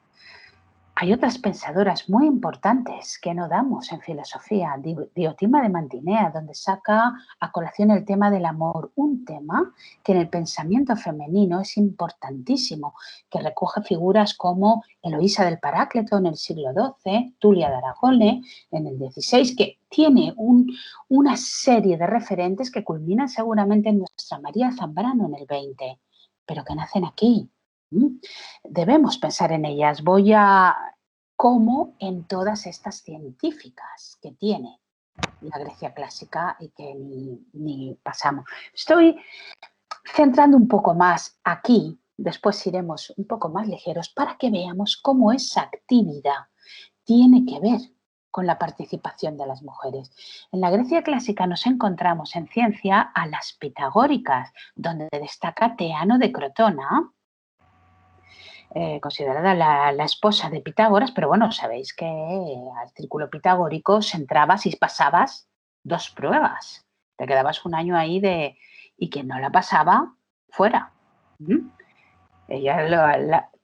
A: Hay otras pensadoras muy importantes que no damos en filosofía. Diotima de Mantinea, donde saca a colación el tema del amor, un tema que en el pensamiento femenino es importantísimo, que recoge figuras como Eloísa del Paráclito en el siglo XII, Tulia de Aragone en el XVI, que tiene una serie de referentes que culminan seguramente en nuestra María Zambrano en el XX, pero que nacen aquí. Debemos pensar en ellas. Como en todas estas científicas que tiene la Grecia clásica y que ni pasamos. Estoy centrando un poco más aquí, después iremos un poco más ligeros para que veamos cómo esa actividad tiene que ver con la participación de las mujeres. En la Grecia clásica nos encontramos en ciencia a las pitagóricas, donde destaca Teano de Crotona, considerada la esposa de Pitágoras, pero bueno, sabéis que al círculo pitagórico se entraba si pasabas 2 pruebas. Te quedabas un año ahí y quien no la pasaba, fuera.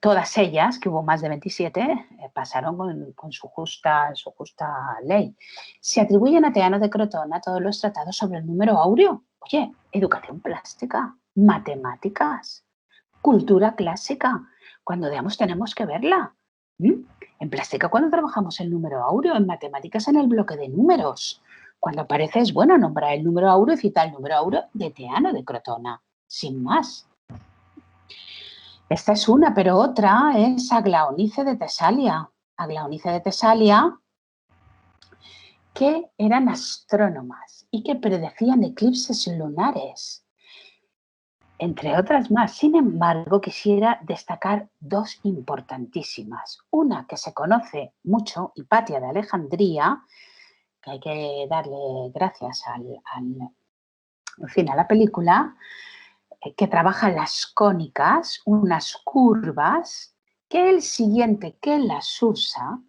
A: Todas ellas, que hubo más de 27, pasaron con su justa ley. Se atribuyen a Teano de Crotona todos los tratados sobre el número áureo. Oye, educación plástica, matemáticas, cultura clásica. Cuando veamos tenemos que verla. En plástica cuando trabajamos el número áureo, en matemáticas en el bloque de números. Cuando aparece es bueno nombrar el número áureo y citar el número áureo de Teano de Crotona, sin más. Esta es una, pero otra es Aglaonice de Tesalia. Aglaonice de Tesalia, que eran astrónomas y que predecían eclipses lunares, entre otras más. Sin embargo, quisiera destacar 2 importantísimas. Una que se conoce mucho, Hipatia de Alejandría, que hay que darle gracias a la película, que trabaja las cónicas, unas curvas, que el siguiente que las usa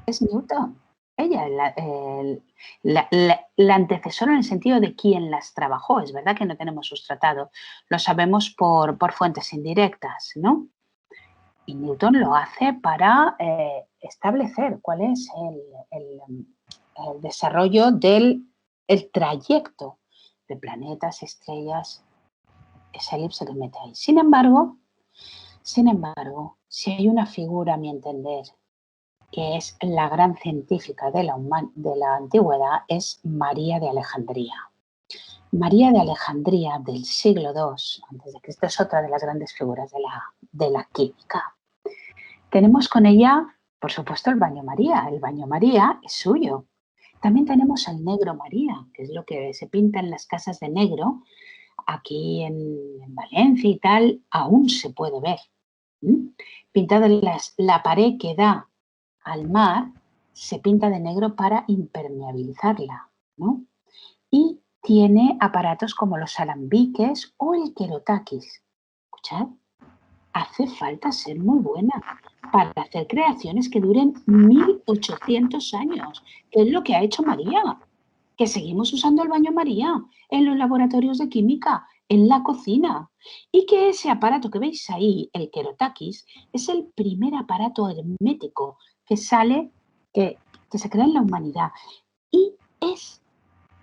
A: es Newton. Ella es la antecesora en el sentido de quien las trabajó. Es verdad que no tenemos sus tratados, lo sabemos por fuentes indirectas, ¿no? Y Newton lo hace para establecer cuál es el desarrollo del trayecto de planetas, estrellas, esa elipse que mete ahí. Sin embargo, si hay una figura, a mi entender, que es la gran científica de la antigüedad, es María de Alejandría. María de Alejandría del siglo II a.C. es otra de las grandes figuras de la química. Tenemos con ella, por supuesto, el baño María. El baño María es suyo. También tenemos el negro María, que es lo que se pinta en las casas de negro. Aquí en Valencia y tal, aún se puede ver. Pintada la pared que da al mar, se pinta de negro para impermeabilizarla, ¿no? Y tiene aparatos como los alambiques o el querotaquis. ¿Escuchad? Hace falta ser muy buena para hacer creaciones que duren 1800 años, que es lo que ha hecho María, que seguimos usando el baño María en los laboratorios de química, en la cocina, y que ese aparato que veis ahí, el querotaquis, es el primer aparato hermético que sale, que se crea en la humanidad, y es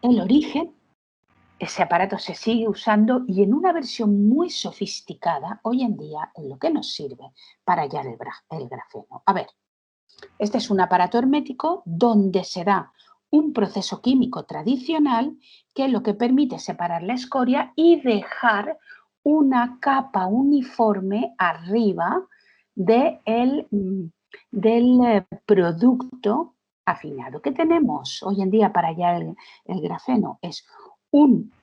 A: el origen. Ese aparato se sigue usando y en una versión muy sofisticada hoy en día en lo que nos sirve para hallar el grafeno. A ver, este es un aparato hermético donde se da un proceso químico tradicional que lo que permite es separar la escoria y dejar una capa uniforme arriba del producto afinado. ¿Qué tenemos hoy en día para ya el grafeno? Es un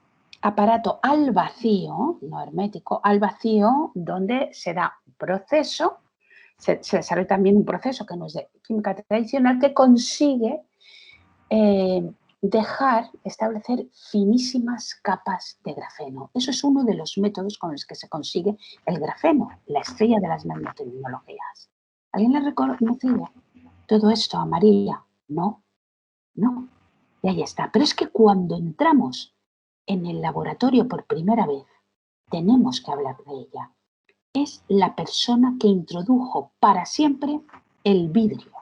A: aparato al vacío, no hermético, al vacío, donde se da un proceso, se desarrolla también un proceso que no es de química tradicional, que consigue establecer finísimas capas de grafeno. Eso es uno de los métodos con los que se consigue el grafeno, la estrella de las nanotecnologías. ¿Alguien le ha reconocido todo esto a María? No, no. Y ahí está. Pero es que cuando entramos en el laboratorio por primera vez, tenemos que hablar de ella. Es la persona que introdujo para siempre el vidrio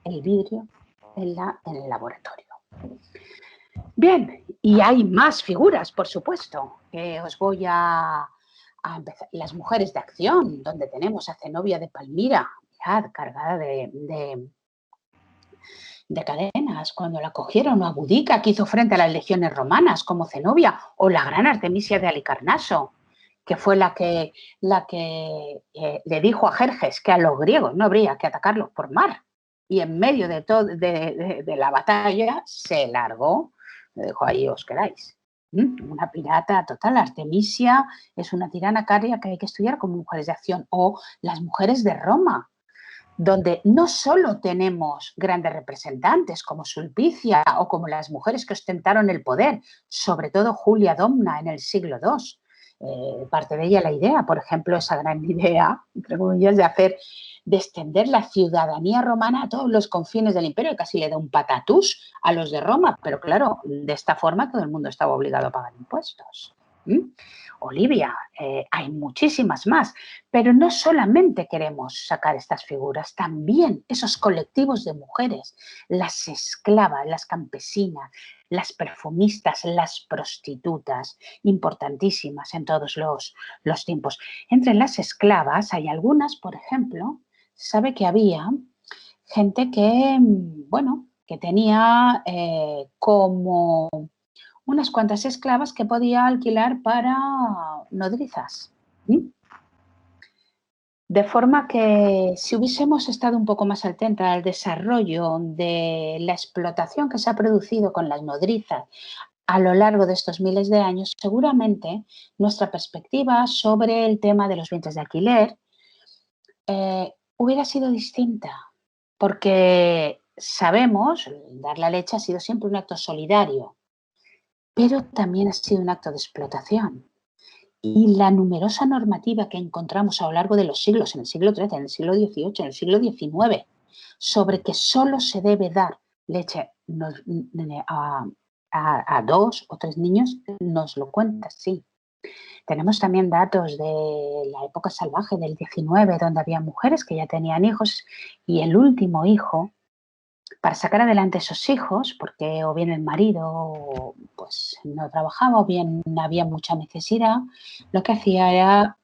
A: en el laboratorio. Bien, y hay más figuras, por supuesto, que os voy a empezar. Las mujeres de acción, donde tenemos a Zenobia de Palmira, mirad, cargada de cadenas, cuando la cogieron, o a Boudica, que hizo frente a las legiones romanas, como Zenobia, o la gran Artemisia de Halicarnaso, que fue la que le dijo a Jerjes que a los griegos no habría que atacarlos por mar. Y en medio de la batalla se largó, le dijo, ahí os quedáis. Una pirata total. Artemisia es una tirana caria que hay que estudiar como mujeres de acción. O las mujeres de Roma, donde no solo tenemos grandes representantes como Sulpicia o como las mujeres que ostentaron el poder, sobre todo Julia Domna en el siglo II. Parte de ella la idea, por ejemplo, esa gran idea, entre comillas, de extender la ciudadanía romana a todos los confines del imperio, casi le da un patatús a los de Roma, pero claro, de esta forma todo el mundo estaba obligado a pagar impuestos. Olivia, hay muchísimas más, pero no solamente queremos sacar estas figuras, también esos colectivos de mujeres, las esclavas, las campesinas, las perfumistas, las prostitutas, importantísimas en todos los tiempos. Entre las esclavas hay algunas, por ejemplo, sabe que había gente que, bueno, que tenía como unas cuantas esclavas que podía alquilar para nodrizas. De forma que si hubiésemos estado un poco más atentos al desarrollo de la explotación que se ha producido con las nodrizas a lo largo de estos miles de años, seguramente nuestra perspectiva sobre el tema de los vientres de alquiler hubiera sido distinta, porque sabemos, dar la leche ha sido siempre un acto solidario, pero también ha sido un acto de explotación. Y la numerosa normativa que encontramos a lo largo de los siglos, en el siglo XIII, en el siglo XVIII, en el siglo XIX, sobre que solo se debe dar leche a 2 o 3 niños, nos lo cuenta, sí. Tenemos también datos de la época salvaje del XIX, donde había mujeres que ya tenían hijos y el último hijo, para sacar adelante esos hijos, porque o bien el marido pues no trabajaba o bien había mucha necesidad, lo que hacía era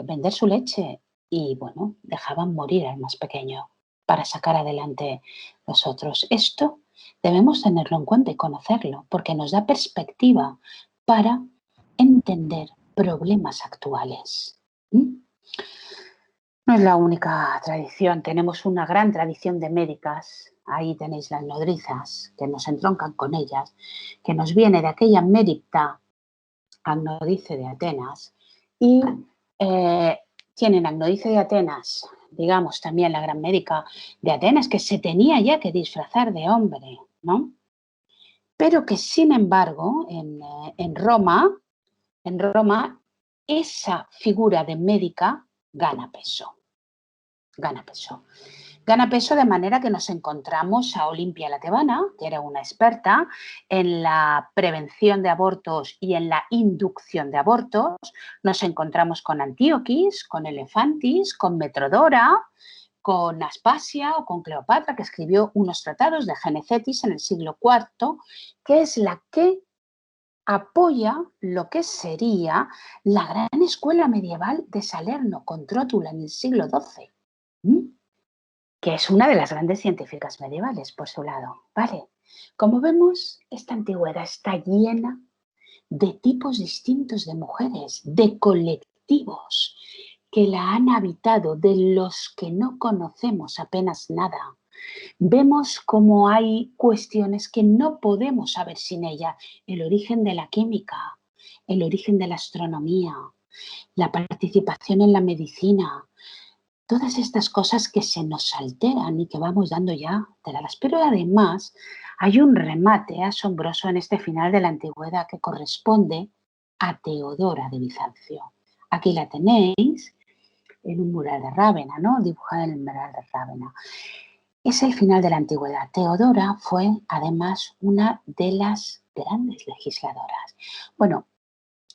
A: vender su leche y, bueno, dejaban morir al más pequeño para sacar adelante los otros. Esto debemos tenerlo en cuenta y conocerlo, porque nos da perspectiva para entender problemas actuales. No es la única tradición, tenemos una gran tradición de médicas. Ahí tenéis las nodrizas, que nos entroncan con ellas, que nos viene de aquella Méripta Agnodice de Atenas, y tienen Agnodice de Atenas, digamos también la gran médica de Atenas, que se tenía ya que disfrazar de hombre, ¿no? Pero que sin embargo en Roma, esa figura de médica gana peso. Gana peso. Gana peso de manera que nos encontramos a Olimpia la Tebana, que era una experta en la prevención de abortos y en la inducción de abortos. Nos encontramos con Antíoquis, con Elefantis, con Metrodora, con Aspasia o con Cleopatra, que escribió unos tratados de Genecetis en el siglo IV, que es la que apoya lo que sería la gran escuela medieval de Salerno, con Trótula en el siglo XII. Que es una de las grandes científicas medievales, por su lado, ¿vale? Como vemos, esta antigüedad está llena de tipos distintos de mujeres, de colectivos que la han habitado, de los que no conocemos apenas nada. Vemos cómo hay cuestiones que no podemos saber sin ella. El origen de la química, el origen de la astronomía, la participación en la medicina, todas estas cosas que se nos alteran y que vamos dando ya teladas. Pero además hay un remate asombroso en este final de la antigüedad que corresponde a Teodora de Bizancio. Aquí la tenéis en un mural de Rávena, ¿no? Dibujada en el mural de Rávena. Es el final de la antigüedad. Teodora fue además una de las grandes legisladoras. Bueno,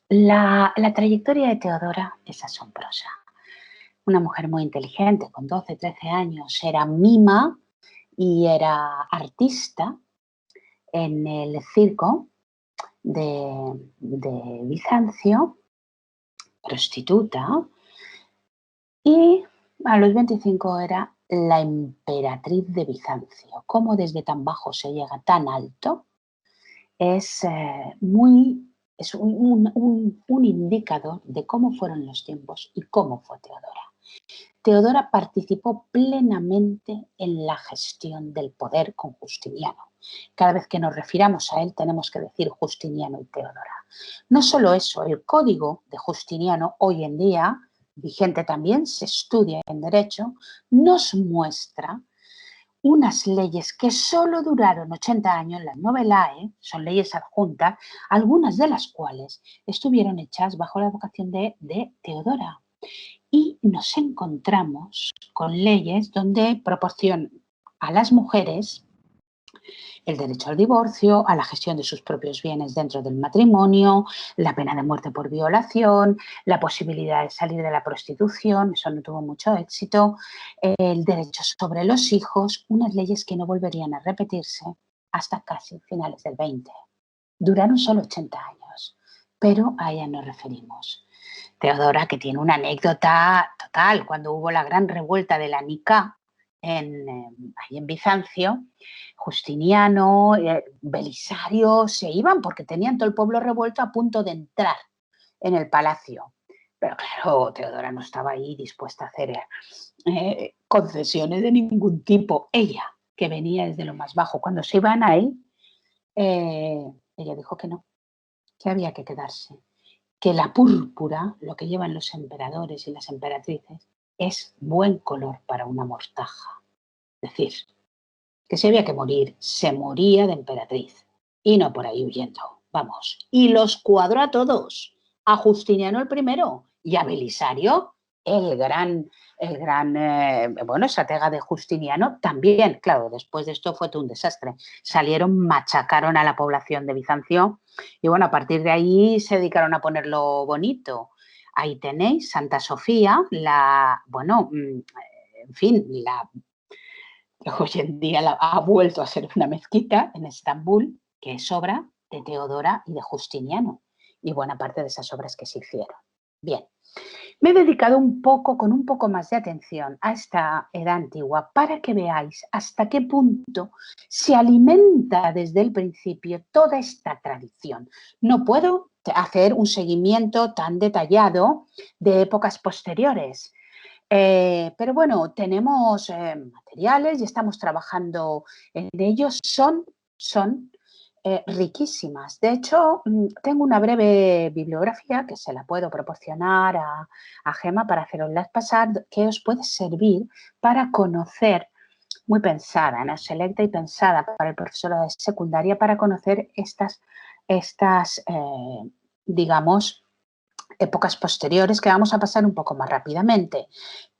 A: la trayectoria de Teodora es asombrosa. Una mujer muy inteligente, con 12, 13 años, era mima y era artista en el circo de Bizancio, prostituta, y a los 25 era la emperatriz de Bizancio. Cómo desde tan bajo se llega tan alto es es un indicador de cómo fueron los tiempos y cómo fue Teodora. Teodora participó plenamente en la gestión del poder con Justiniano. Cada vez que nos refiramos a él tenemos que decir Justiniano y Teodora. No solo eso, el código de Justiniano hoy en día, vigente también, se estudia en derecho, nos muestra unas leyes que solo duraron 80 años, las novelae, son leyes adjuntas, algunas de las cuales estuvieron hechas bajo la advocación de Teodora. Y nos encontramos con leyes donde proporcionan a las mujeres el derecho al divorcio, a la gestión de sus propios bienes dentro del matrimonio, la pena de muerte por violación, la posibilidad de salir de la prostitución, eso no tuvo mucho éxito, el derecho sobre los hijos, unas leyes que no volverían a repetirse hasta casi finales del 20. Duraron solo 80 años, pero a ella nos referimos. Teodora, que tiene una anécdota total, cuando hubo la gran revuelta de la Nica ahí en Bizancio, Justiniano, Belisario se iban porque tenían todo el pueblo revuelto a punto de entrar en el palacio. Pero claro, Teodora no estaba ahí dispuesta a hacer concesiones de ningún tipo. Ella, que venía desde lo más bajo, cuando se iban a él, ella dijo que no, que había que quedarse, que la púrpura, lo que llevan los emperadores y las emperatrices, es buen color para una mortaja. Es decir, que si había que morir, se moría de emperatriz y no por ahí huyendo. Vamos. Y los cuadró a todos. A Justiniano el primero y a Belisario, bueno, estratega de Justiniano, también. Claro, después de esto fue todo un desastre. Salieron, machacaron a la población de Bizancio y bueno, a partir de ahí se dedicaron a ponerlo bonito. Ahí tenéis Santa Sofía, en fin, hoy en día ha vuelto a ser una mezquita en Estambul, que es obra de Teodora y de Justiniano, y buena parte de esas obras que se hicieron. Bien, me he dedicado con un poco más de atención a esta edad antigua para que veáis hasta qué punto se alimenta desde el principio toda esta tradición. No puedo hacer un seguimiento tan detallado de épocas posteriores, pero bueno, tenemos materiales y estamos trabajando en ellos. Son riquísimas. De hecho, tengo una breve bibliografía que se la puedo proporcionar a Gemma para haceroslas pasar, que os puede servir para conocer, muy pensada, ¿no? Selecta y pensada para el profesorado de secundaria, para conocer digamos, épocas posteriores que vamos a pasar un poco más rápidamente,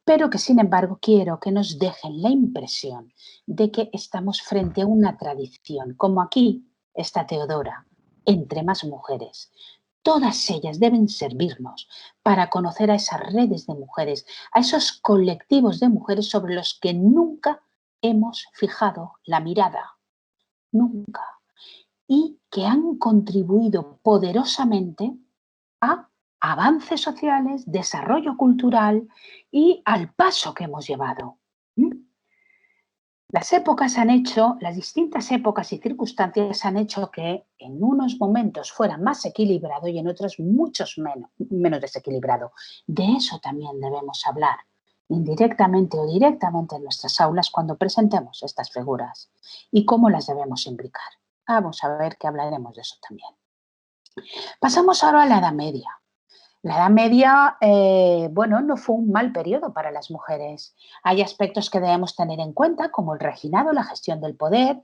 A: pero que sin embargo quiero que nos dejen la impresión de que estamos frente a una tradición, como aquí está Teodora, entre más mujeres. Todas ellas deben servirnos para conocer a esas redes de mujeres, a esos colectivos de mujeres sobre los que nunca hemos fijado la mirada, nunca, y que han contribuido poderosamente a avances sociales, desarrollo cultural y al paso que hemos llevado. Las distintas épocas y circunstancias han hecho que en unos momentos fuera más equilibrado y en otros muchos menos desequilibrado. De eso también debemos hablar, indirectamente o directamente en nuestras aulas cuando presentemos estas figuras y cómo las debemos imbricar. Vamos a ver que hablaremos de eso también. Pasamos ahora a la Edad Media. La Edad Media, no fue un mal periodo para las mujeres. Hay aspectos que debemos tener en cuenta, como el reginado, la gestión del poder,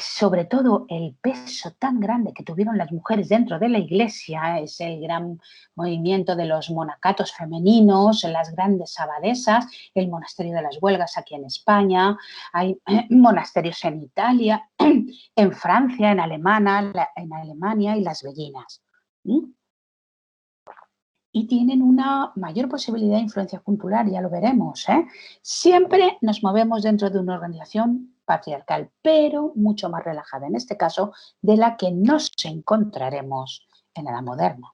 A: sobre todo el peso tan grande que tuvieron las mujeres dentro de la Iglesia, ese gran movimiento de los monacatos femeninos, las grandes abadesas, el monasterio de las Huelgas aquí en España, hay monasterios en Italia, en Francia, en Alemania y las Beguinas. Y tienen una mayor posibilidad de influencia cultural, ya lo veremos, ¿eh? Siempre nos movemos dentro de una organización patriarcal, pero mucho más relajada, en este caso, de la que nos encontraremos en la Edad Moderna,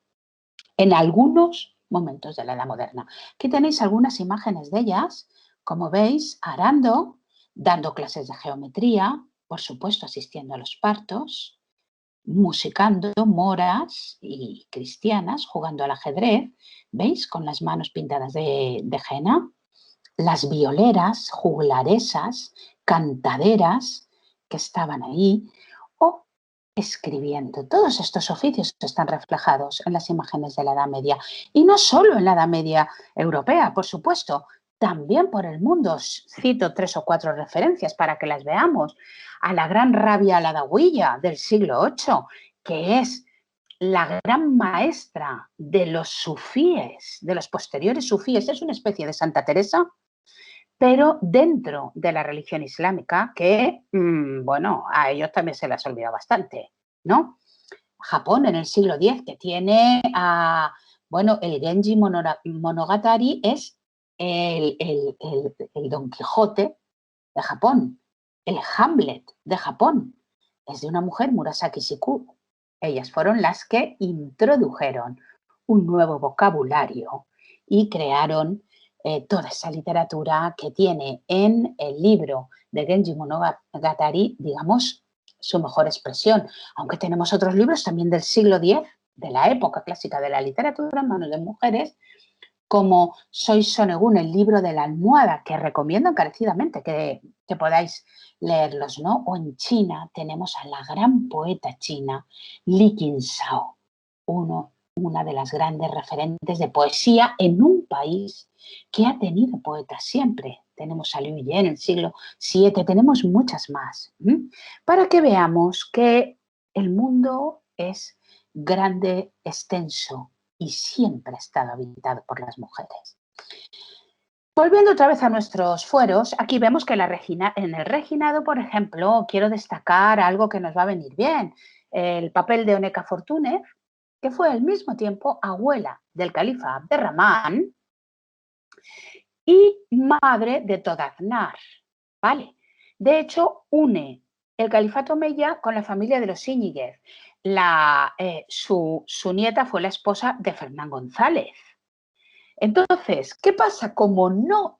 A: en algunos momentos de la Edad Moderna. Aquí tenéis algunas imágenes de ellas, como veis, arando, dando clases de geometría, por supuesto, asistiendo a los partos, musicando, moras y cristianas, jugando al ajedrez, ¿veis? Con las manos pintadas de henna. Las violeras, juglaresas, cantaderas que estaban ahí, o escribiendo. Todos estos oficios están reflejados en las imágenes de la Edad Media. Y no solo en la Edad Media europea, por supuesto, también por el mundo. Cito 3 o 4 referencias para que las veamos. A la gran Rabia Aladahuilla del siglo VIII, que es la gran maestra de los sufíes, de los posteriores sufíes, es una especie de Santa Teresa, pero dentro de la religión islámica, que, a ellos también se les olvida bastante, ¿no? Japón en el siglo X, que tiene el Genji Monogatari es el Don Quijote de Japón, el Hamlet de Japón, es de una mujer, Murasaki Shikibu. Ellas fueron las que introdujeron un nuevo vocabulario y crearon toda esa literatura que tiene en el libro de Genji Monogatari, digamos, su mejor expresión. Aunque tenemos otros libros también del siglo X, de la época clásica de la literatura, en manos de mujeres, como Soy Sonegún, el libro de la almohada, que recomiendo encarecidamente que podáis leerlos, ¿no? O en China tenemos a la gran poeta china Li Qinsao, una de las grandes referentes de poesía en un país que ha tenido poetas siempre. Tenemos a Liu Ye en el siglo VII, tenemos muchas más. Para que veamos que el mundo es grande, extenso y siempre ha estado habitado por las mujeres. Volviendo otra vez a nuestros fueros, aquí vemos que en el reginado, por ejemplo, quiero destacar algo que nos va a venir bien, el papel de Oneca Fortune, que fue al mismo tiempo abuela del califa Abderramán y madre de Todaznar, ¿vale? De hecho, une el califato omeya con la familia de los Íñiguez. Su nieta fue la esposa de Fernán González. Entonces, ¿qué pasa? Como no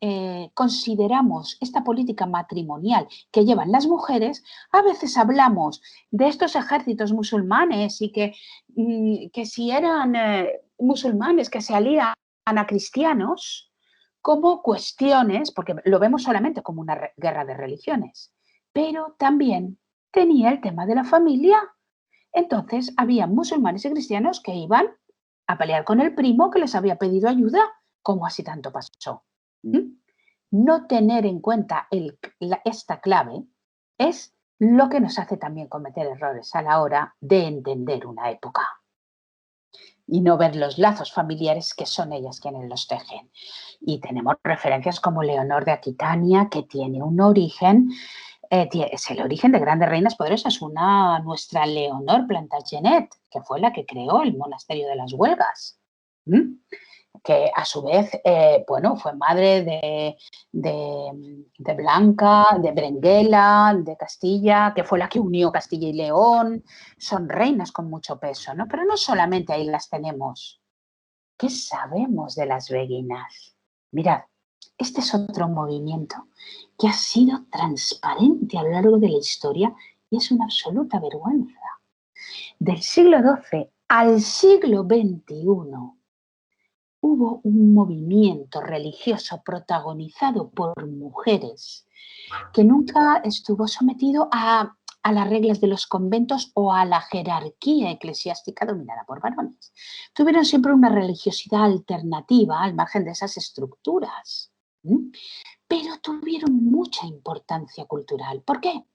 A: consideramos esta política matrimonial que llevan las mujeres, a veces hablamos de estos ejércitos musulmanes y que si eran musulmanes que se alían a cristianos como cuestiones, porque lo vemos solamente como una guerra de religiones, pero también tenía el tema de la familia. Entonces, había musulmanes y cristianos que iban a pelear con el primo que les había pedido ayuda, como así tanto pasó. No tener en cuenta esta clave es lo que nos hace también cometer errores a la hora de entender una época y no ver los lazos familiares que son ellas quienes los tejen. Y tenemos referencias como Leonor de Aquitania, que tiene un origen, es el origen de grandes reinas poderosas, nuestra Leonor Plantagenet, que fue la que creó el monasterio de las Huelgas, que a su vez, fue madre de Blanca, de Berenguela, de Castilla, que fue la que unió Castilla y León. Son reinas con mucho peso, ¿no? Pero no solamente ahí las tenemos. ¿Qué sabemos de las beguinas? Mirad, Este es otro movimiento que ha sido transparente a lo largo de la historia y es una absoluta vergüenza. Del siglo XII al siglo XXI hubo un movimiento religioso protagonizado por mujeres que nunca estuvo sometido a las reglas de los conventos o a la jerarquía eclesiástica dominada por varones. Tuvieron siempre una religiosidad alternativa al margen de esas estructuras, ¿m? Pero tuvieron mucha importancia cultural. ¿Por qué?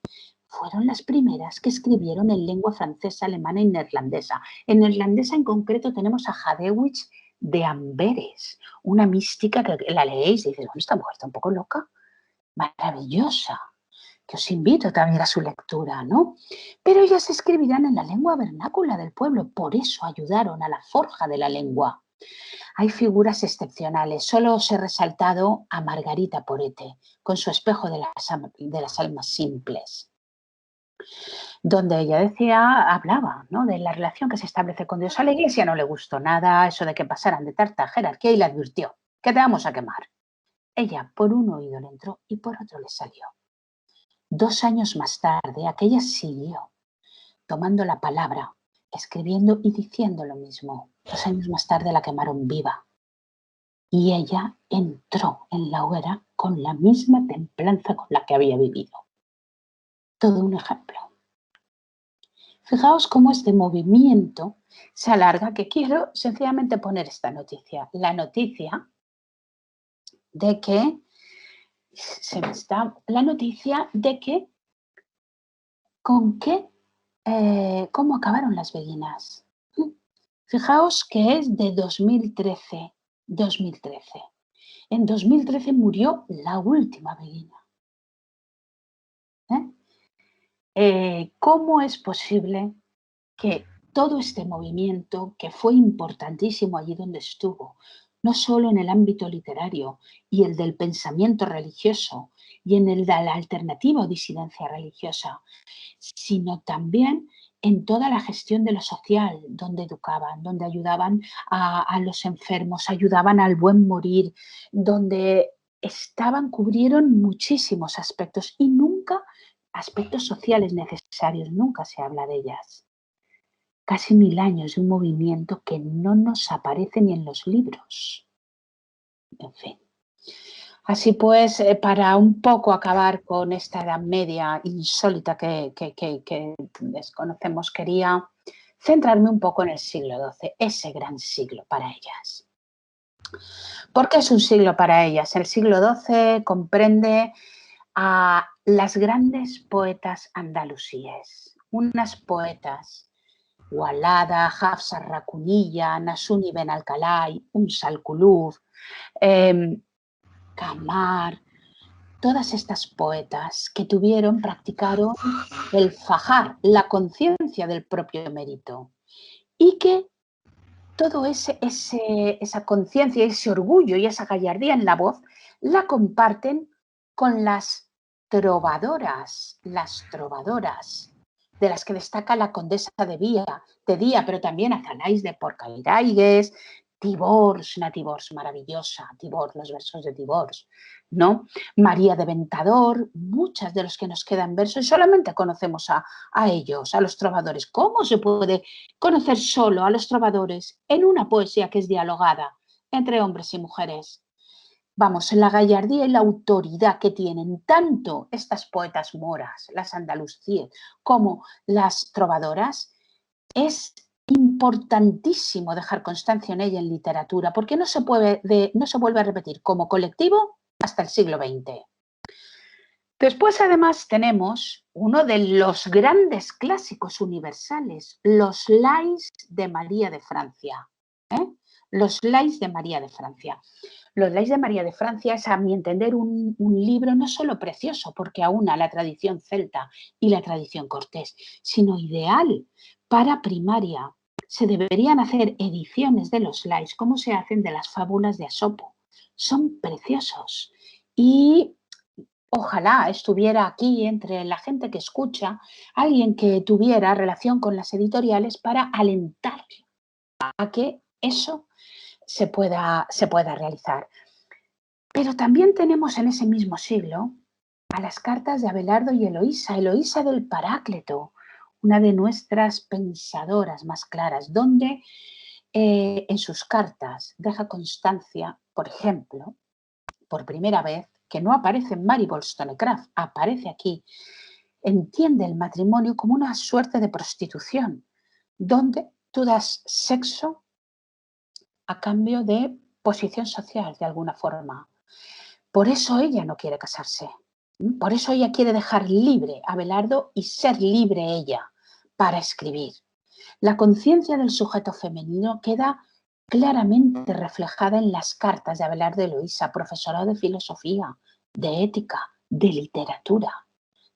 A: Fueron las primeras que escribieron en lengua francesa, alemana y neerlandesa. En neerlandesa en concreto tenemos a Hadewich de Amberes, una mística que la leéis y dices, bueno, esta mujer está un poco loca, maravillosa, que os invito también a su lectura, ¿no? Pero ellas escribirán en la lengua vernácula del pueblo, por eso ayudaron a la forja de la lengua. Hay figuras excepcionales, solo os he resaltado a Margarita Porete, con su espejo de las almas simples, donde ella hablaba, ¿no?, de la relación que se establece con Dios. A la Iglesia no le gustó nada eso de que pasaran de tanta jerarquía y le advirtió que te vamos a quemar. Ella por un oído le entró y por otro le salió. 2 años más tarde, aquella siguió tomando la palabra, escribiendo y diciendo lo mismo. 2 años más tarde la quemaron viva y ella entró en la hoguera con la misma templanza con la que había vivido. Todo un ejemplo. Fijaos cómo este movimiento se alarga, que quiero sencillamente poner esta noticia. La noticia de que cómo acabaron las beguinas. Fijaos que es de 2013. En 2013 murió la última beguina. ¿Cómo es posible que todo este movimiento, que fue importantísimo allí donde estuvo, no solo en el ámbito literario y el del pensamiento religioso y en el de la alternativa o disidencia religiosa, sino también en toda la gestión de lo social, donde educaban, donde ayudaban a los enfermos, ayudaban al buen morir, donde cubrieron muchísimos aspectos y nunca aspectos sociales necesarios, nunca se habla de ellas. Casi 1000 años de un movimiento que no nos aparece ni en los libros. En fin. Así pues, para un poco acabar con esta Edad Media insólita que desconocemos, quería centrarme un poco en el siglo XII, ese gran siglo para ellas. ¿Por qué es un siglo para ellas? El siglo XII comprende a las grandes poetas andalusíes, unas poetas Walada, Hafsa Racunilla, Nasuni Ben Alcalay, Sal Kuluf, Kamar, todas estas poetas que practicaron el fajar, la conciencia del propio mérito y que todo esa conciencia, ese orgullo y esa gallardía en la voz la comparten con las trovadoras, de las que destaca la condesa de Día, pero también Azanais de Porcairaigues, Tibors, una Tibors maravillosa, Tibors, los versos de Tibors, ¿no? María de Ventador, muchas de los que nos quedan versos, y solamente conocemos a ellos, a los trovadores. ¿Cómo se puede conocer solo a los trovadores en una poesía que es dialogada entre hombres y mujeres? Vamos, la gallardía y la autoridad que tienen tanto estas poetas moras, las andalusíes, como las trovadoras, es importantísimo dejar constancia en ella en literatura, porque no se vuelve a repetir como colectivo hasta el siglo XX. Después, además, tenemos uno de los grandes clásicos universales, los Lais de María de Francia. Los Lais de María de Francia. Los Lais de María de Francia es, a mi entender, un libro no solo precioso, porque aúna la tradición celta y la tradición cortés, sino ideal para primaria. Se deberían hacer ediciones de los Lais como se hacen de las fábulas de Asopo. Son preciosos y ojalá estuviera aquí entre la gente que escucha alguien que tuviera relación con las editoriales para alentar a que eso se pueda realizar. Pero también tenemos en ese mismo siglo a las cartas de Abelardo y Eloísa, Eloísa del Paráclito, una de nuestras pensadoras más claras, donde en sus cartas deja constancia, por ejemplo, por primera vez, que no aparece en Mary Wollstonecraft, aparece aquí, entiende el matrimonio como una suerte de prostitución, donde tú das sexo a cambio de posición social, de alguna forma. Por eso ella no quiere casarse. Por eso ella quiere dejar libre a Abelardo y ser libre ella para escribir. La conciencia del sujeto femenino queda claramente reflejada en las cartas de Abelardo y Eloísa, profesorado de filosofía, de ética, de literatura.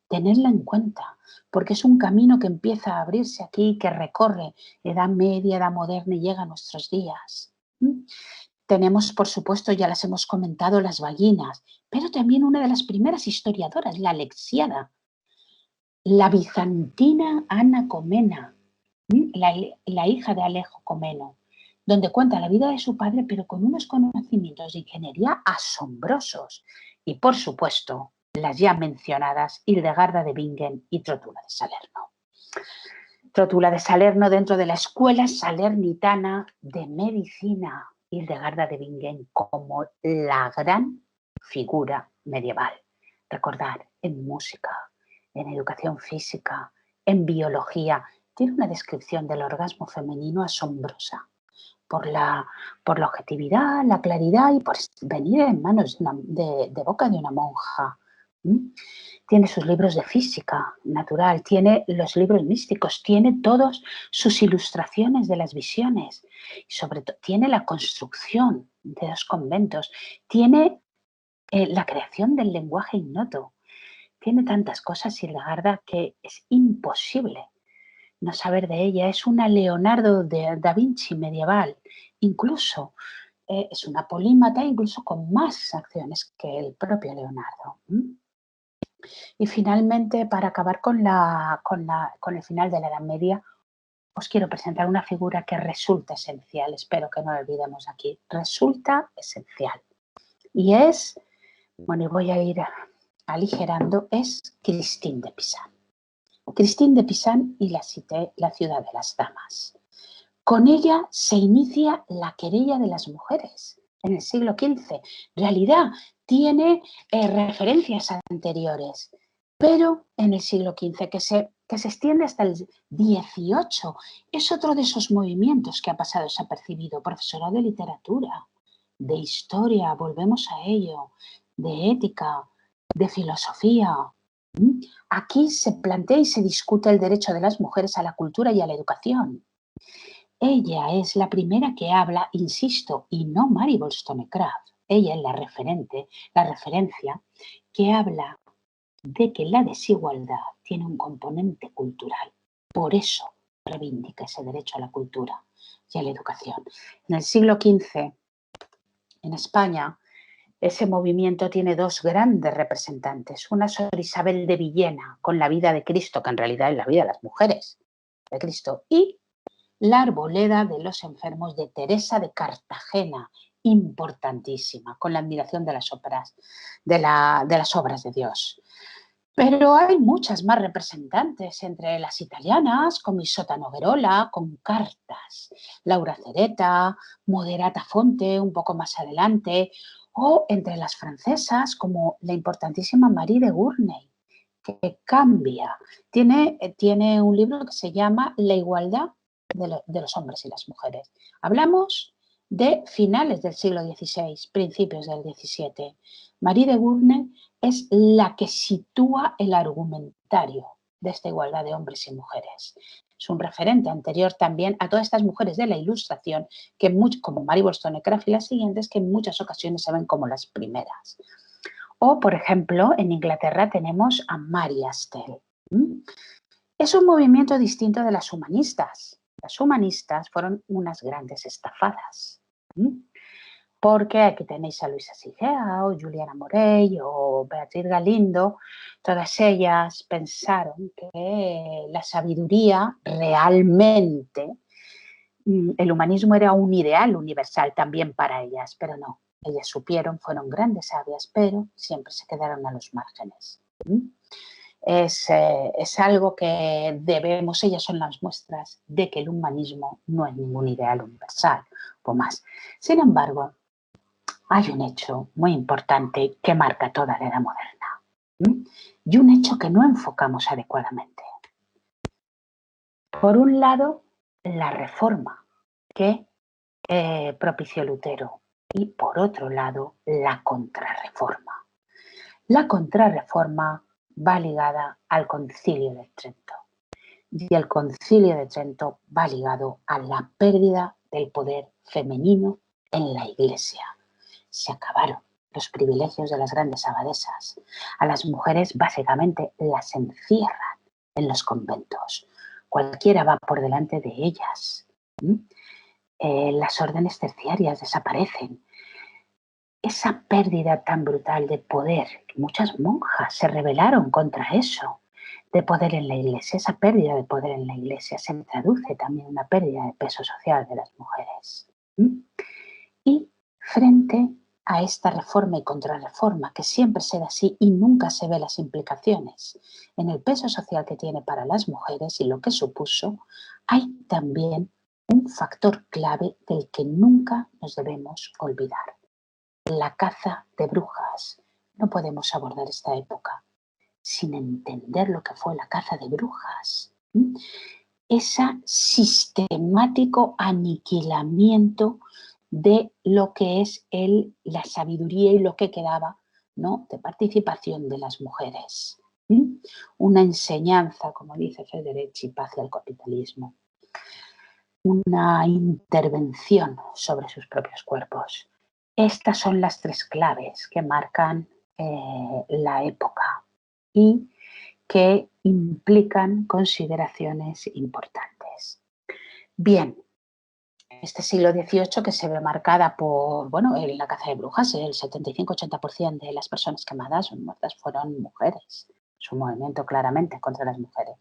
A: Tenerla en cuenta, porque es un camino que empieza a abrirse aquí, que recorre Edad Media, Edad Moderna y llega a nuestros días. Tenemos, por supuesto, ya las hemos comentado, las Ballinas, pero también una de las primeras historiadoras, la Alexiada, la bizantina Ana Comena, la hija de Alejo Comeno, donde cuenta la vida de su padre, pero con unos conocimientos de ingeniería asombrosos. Y, por supuesto, las ya mencionadas Hildegarda de Bingen y Trotula de Salerno. Trotula de Salerno dentro de la Escuela Salernitana de Medicina, Hildegarda de Bingen como la gran figura medieval. Recordar, en música, en educación física, en biología, tiene una descripción del orgasmo femenino asombrosa por la objetividad, la claridad y por venir en manos de boca de una monja. Tiene sus libros de física natural, tiene los libros místicos, tiene todas sus ilustraciones de las visiones, y sobre todo tiene la construcción de los conventos, tiene la creación del lenguaje ignoto, tiene tantas cosas, Hildegarda, que es imposible no saber de ella. Es una Leonardo da Vinci medieval, incluso es una polímata, incluso con más acciones que el propio Leonardo. Y finalmente, para acabar con el final de la Edad Media, os quiero presentar una figura que resulta esencial, espero que no la olvidemos aquí, resulta esencial. Y es, bueno, y voy a ir aligerando, es Christine de Pisan. Christine de Pisan y la cité, la ciudad de las damas. Con ella se inicia la querella de las mujeres en el siglo XV. En realidad tiene referencias anteriores, pero en el siglo XV, que se extiende hasta el XVIII, es otro de esos movimientos que ha pasado desapercibido. Profesorado de literatura, de historia, volvemos a ello, de ética, de filosofía. Aquí se plantea y se discute el derecho de las mujeres a la cultura y a la educación. Ella es la primera que habla, insisto, y no Mary Wollstonecraft. Ella es la referencia que habla de que la desigualdad tiene un componente cultural. Por eso reivindica ese derecho a la cultura y a la educación. En el siglo XV, en España, ese movimiento tiene dos grandes representantes. Una es Sor Isabel de Villena, con la vida de Cristo, que en realidad es la vida de las mujeres de Cristo, y la Arboleda de los enfermos de Teresa de Cartagena, importantísima, con la admiración de las obras de Dios. Pero hay muchas más representantes, entre las italianas, con Misota Noguerola, con cartas, Laura Cereta, Moderata Fonte, un poco más adelante, o entre las francesas, como la importantísima Marie de Gournay, que cambia. Tiene un libro que se llama La igualdad de los hombres y las mujeres. Hablamos de finales del siglo XVI, principios del XVII. Marie de Gournay es la que sitúa el argumentario de esta igualdad de hombres y mujeres. Es un referente anterior también a todas estas mujeres de la Ilustración, como Mary Wollstonecraft y las siguientes, que en muchas ocasiones se ven como las primeras. O, por ejemplo, en Inglaterra tenemos a Mary Astell. Es un movimiento distinto de las humanistas. Las humanistas fueron unas grandes estafadas. Porque aquí tenéis a Luisa Sigea, o Juliana Morey, o Beatriz Galindo. Todas ellas pensaron que la sabiduría realmente, el humanismo era un ideal universal también para ellas, pero no. ellas supieron, fueron grandes sabias, pero siempre se quedaron a los márgenes. Es algo que debemos, ellas son las muestras de que el humanismo no es ningún ideal universal o más. Sin embargo, hay un hecho muy importante que marca toda la edad moderna y un hecho que no enfocamos adecuadamente. Por un lado, la reforma que propició Lutero y por otro lado, la contrarreforma. La contrarreforma va ligada al Concilio de Trento y el Concilio de Trento va ligado a la pérdida del poder femenino en la Iglesia. Se acabaron los privilegios de las grandes abadesas. A las mujeres básicamente las encierran en los conventos. Cualquiera va por delante de ellas. Las órdenes terciarias desaparecen. Esa pérdida tan brutal de poder, que muchas monjas se rebelaron contra eso, de poder en la Iglesia, esa pérdida de poder en la Iglesia se traduce también en una pérdida de peso social de las mujeres. Y frente a esta reforma y contrarreforma, que siempre será así y nunca se ve las implicaciones en el peso social que tiene para las mujeres y lo que supuso, hay también un factor clave del que nunca nos debemos olvidar: la caza de brujas. No podemos abordar esta época sin entender lo que fue la caza de brujas. Ese sistemático aniquilamiento de lo que es la sabiduría y lo que quedaba, ¿no?, de participación de las mujeres. Una enseñanza, como dice Federici, hacia el capitalismo. Una intervención sobre sus propios cuerpos. Estas son las tres claves que marcan la época y que implican consideraciones importantes. Bien, este siglo XVIII que se ve marcada por, la caza de brujas, el 75-80% de las personas quemadas o muertas fueron mujeres. Es un movimiento claramente contra las mujeres.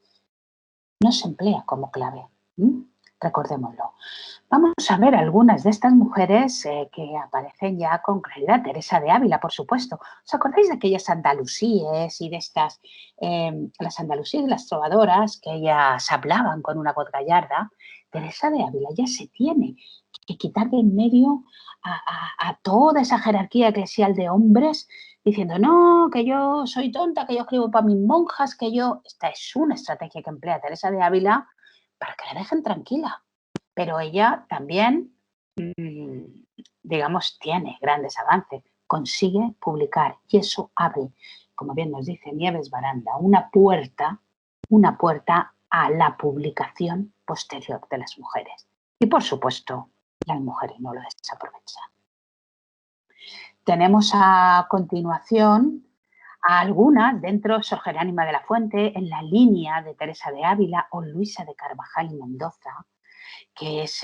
A: No se emplea como clave. Recordémoslo. Vamos a ver algunas de estas mujeres que aparecen ya con claridad. Teresa de Ávila, por supuesto. ¿Os acordáis de aquellas andalusíes y de estas, las andalusíes, las trovadoras, que ellas hablaban con una voz gallarda? Teresa de Ávila ya se tiene que quitar de en medio a toda esa jerarquía eclesial de hombres diciendo, no, que yo soy tonta, que yo escribo para mis monjas, que yo... Esta es una estrategia que emplea Teresa de Ávila para que la dejen tranquila. Pero ella también, digamos, tiene grandes avances. Consigue publicar y eso abre, como bien nos dice Nieves Baranda, una puerta a la publicación posterior de las mujeres. Y, por supuesto, las mujeres no lo desaprovechan. Tenemos a continuación a algunas dentro, Sor Jerónima de la Fuente, en la línea de Teresa de Ávila o Luisa de Carvajal y Mendoza, que es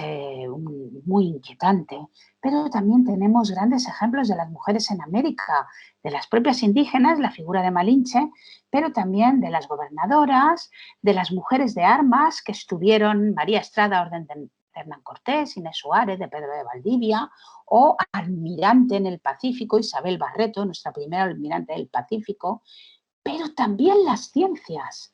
A: muy inquietante, pero también tenemos grandes ejemplos de las mujeres en América, de las propias indígenas, la figura de Malinche, pero también de las gobernadoras, de las mujeres de armas que estuvieron, María Estrada, orden de Hernán Cortés, Inés Suárez, de Pedro de Valdivia, o almirante en el Pacífico, Isabel Barreto, nuestra primera almirante del Pacífico, pero también las ciencias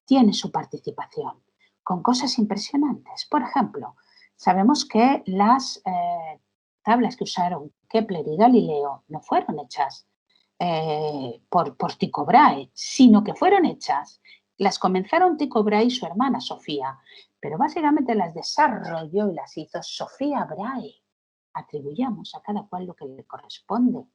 A: tienen su participación con cosas impresionantes. Por ejemplo, sabemos que las tablas que usaron Kepler y Galileo no fueron hechas por Tycho Brahe, sino que fueron hechas, las comenzaron Tycho Brahe y su hermana Sofía, pero básicamente las desarrolló y las hizo Sofía Brahe. Atribuyamos a cada cual lo que le corresponde.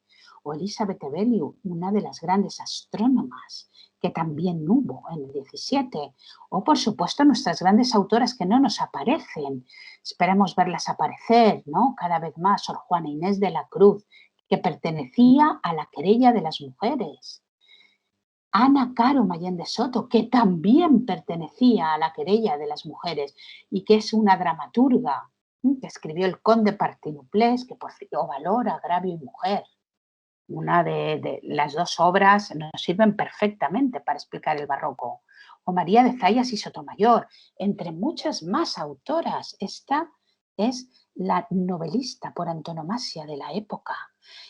A: O Elizabeth Ebeliu, una de las grandes astrónomas, que también hubo en el 17. O, por supuesto, nuestras grandes autoras que no nos aparecen. Esperemos verlas aparecer, ¿no?, cada vez más. Sor Juana Inés de la Cruz, que pertenecía a la querella de las mujeres. Ana Caro Mayén de Soto, que también pertenecía a la querella de las mujeres y que es una dramaturga que escribió El Conde Partinoplés, que porfió valor, agravio y mujer. Una de las dos obras nos sirven perfectamente para explicar el barroco. O María de Zayas y Sotomayor, entre muchas más autoras. Esta es la novelista por antonomasia de la época.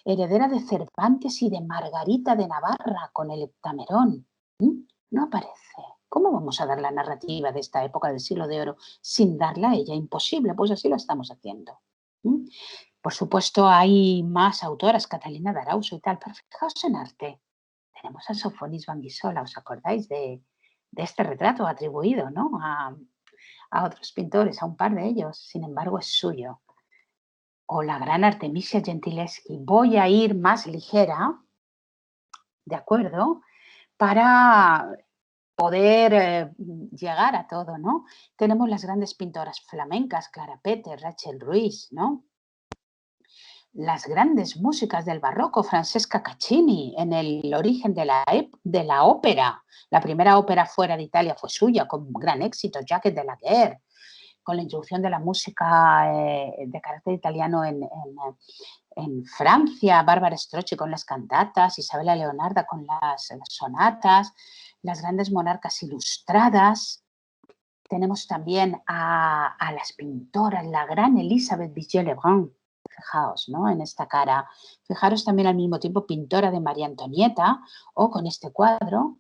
A: heredera de Cervantes y de Margarita de Navarra con el Heptamerón. No aparece. ¿Cómo vamos a dar la narrativa de esta época del siglo de oro sin darla a ella? Imposible, pues así lo estamos haciendo. Por supuesto, hay más autoras, Catalina de Arauso y tal, pero fijaos en arte. Tenemos a Sofonis Vanguisola, ¿os acordáis de este retrato atribuido, ¿no? a otros pintores, a un par de ellos? Sin embargo, es suyo. O la gran Artemisia Gentileschi. Voy a ir más ligera, ¿de acuerdo? Para poder llegar a todo, ¿no? Tenemos las grandes pintoras flamencas, Clara Peter, Rachel Ruiz, ¿no? Las grandes músicas del barroco, Francesca Caccini, en el origen de la ópera. La primera ópera fuera de Italia fue suya, con gran éxito, Jacques de la Guerre, con la introducción de la música de carácter italiano en Francia, Bárbara Strozzi con las cantatas, Isabella Leonarda con las sonatas, las grandes monarcas ilustradas. Tenemos también a las pintoras, la gran Elisabeth Vigée-Lebrun, fijaos, ¿no? En esta cara. Fijaros también al mismo tiempo pintora de María Antonieta o con este cuadro,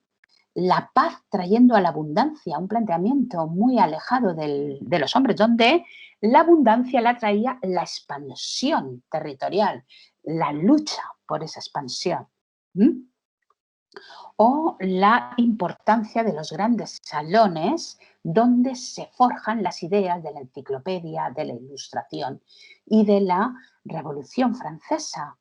A: la paz trayendo a la abundancia, un planteamiento muy alejado de los hombres, donde la abundancia la traía la expansión territorial, la lucha por esa expansión. O la importancia de los grandes salones donde se forjan las ideas de la enciclopedia, de la ilustración y de la Revolución Francesa.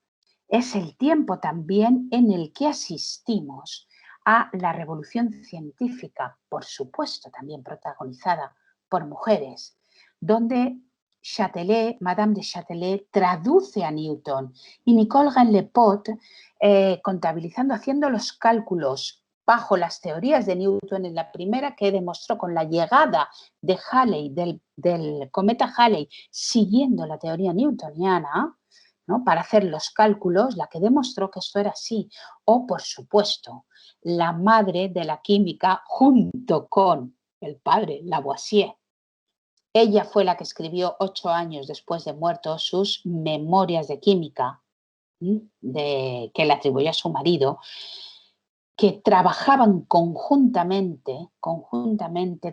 A: Es el tiempo también en el que asistimos a la revolución científica, por supuesto también protagonizada por mujeres, donde Châtelet, Madame de Châtelet, traduce a Newton y Nicole Gain-Lepot, contabilizando, haciendo los cálculos bajo las teorías de Newton, en la primera que demostró con la llegada de Halley, del cometa Halley, siguiendo la teoría newtoniana, ¿no? Para hacer los cálculos, la que demostró que esto era así. O, por supuesto, la madre de la química junto con el padre, Lavoisier. Ella fue la que escribió 8 años después de muerto sus memorias de química, que le atribuyó a su marido, que trabajaban conjuntamente